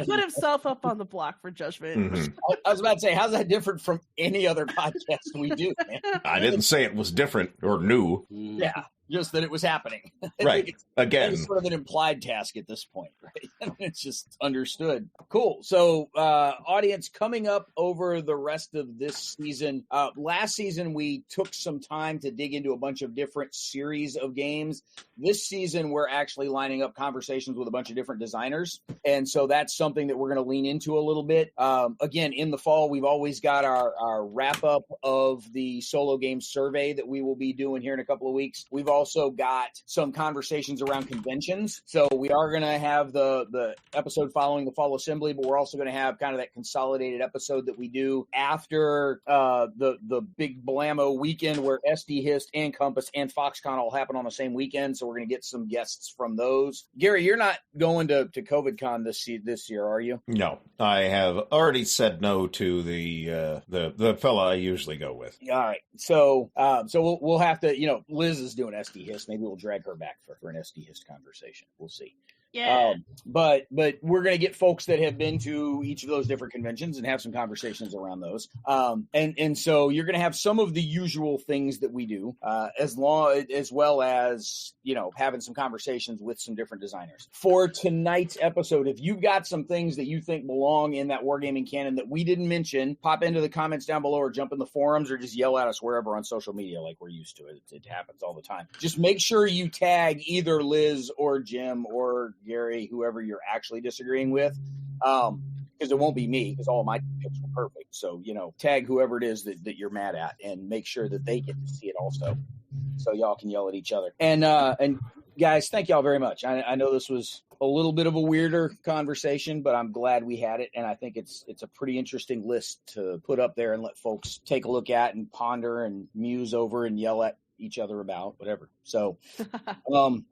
put himself up on the block for judgment. Mm-hmm. I was about to say, how's that different from any other podcast we do, man? I didn't say it was different or new. Yeah, just that it was happening. Right. Again. It's sort of an implied task at this point, right? It's just understood. Cool. So, audience, coming up over the rest of this season, last season we took some time to dig into a bunch of different series of games. This season, we're actually lining up conversations with a bunch of different designers. And so that's something that we're going to lean into a little bit. Again, in the fall, we've always got our wrap up of the solo game survey that we will be doing here in a couple of weeks. We've also got some conversations around conventions. So we are going to have the episode following the fall assembly, but we're also going to have kind of that consolidated episode that we do after the big Blammo weekend where SD Hist and Compass and Foxconn all happen on the same weekend. So we're going to get some guests from those. Gary, you're not going to COVIDCon this year, are you? No, I have already said no to the fella I usually go with. All right, so we'll have to, Liz is doing SD Hist. Maybe we'll drag her back for an SD Hist conversation. We'll see. Yeah. But we're going to get folks that have been to each of those different conventions and have some conversations around those. And so you're going to have some of the usual things that we do, as well as, having some conversations with some different designers. For tonight's episode, if you've got some things that you think belong in that Wargaming canon that we didn't mention, pop into the comments down below or jump in the forums or just yell at us wherever on social media like we're used to. It happens all the time. Just make sure you tag either Liz or Jim or Gary, whoever you're actually disagreeing with, because it won't be me, because all of my picks were perfect. So, tag whoever it is that you're mad at and make sure that they get to see it also, so y'all can yell at each other. And guys, thank y'all very much. I know this was a little bit of a weirder conversation, but I'm glad we had it, and I think it's a pretty interesting list to put up there and let folks take a look at and ponder and muse over and yell at each other about, whatever. So,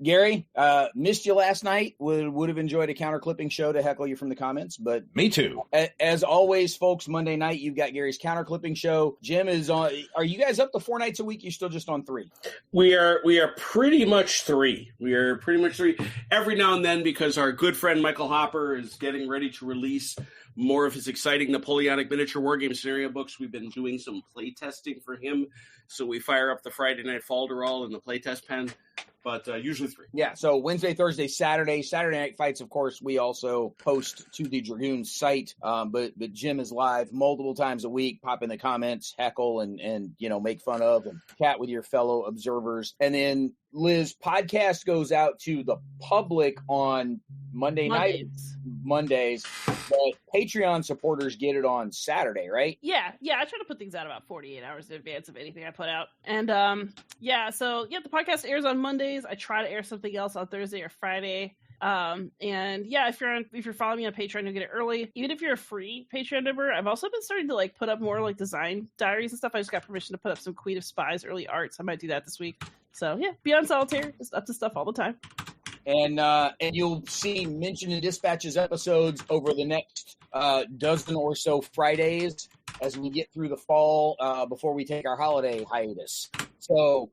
Gary, missed you last night. Would have enjoyed a counter clipping show to heckle you from the comments, but Me too. As always, folks, Monday night you've got Gary's counter clipping show. Jim is on. Are you guys up to 4 nights a week? You still just on 3? We are pretty much 3. We are pretty much 3 every now and then, because our good friend Michael Hopper is getting ready to release more of his exciting Napoleonic miniature wargame scenario books. We've been doing some play testing for him, so we fire up the Friday night Falderall in the playtest pen, but usually 3. Yeah, so Wednesday, Thursday, Saturday night fights, of course, we also post to the Dragoons site, but Jim is live multiple times a week. Pop in the comments, heckle, and make fun of and chat with your fellow observers. And then Liz, podcast goes out to the public on Mondays, but Patreon supporters get it on Saturday, right? Yeah, I try to put things out about 48 hours in advance of anything I put out. And the podcast airs on Mondays. I try to air something else on Thursday or Friday. If you're following me on Patreon, you'll get it early. Even if you're a free Patreon member, I've also been starting to put up more design diaries and stuff. I just got permission to put up some Queen of Spies early arts. I might do that this week. So yeah, Beyond Solitaire, just up to stuff all the time. And you'll see Mention and Dispatches episodes over the next dozen or so Fridays as we get through the fall before we take our holiday hiatus. So,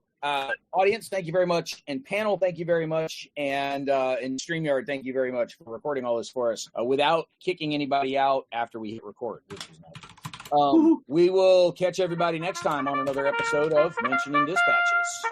audience, thank you very much. And panel, thank you very much. And StreamYard, thank you very much for recording all this for us without kicking anybody out after we hit record, which is nice. We will catch everybody next time on another episode of Mention and Dispatches.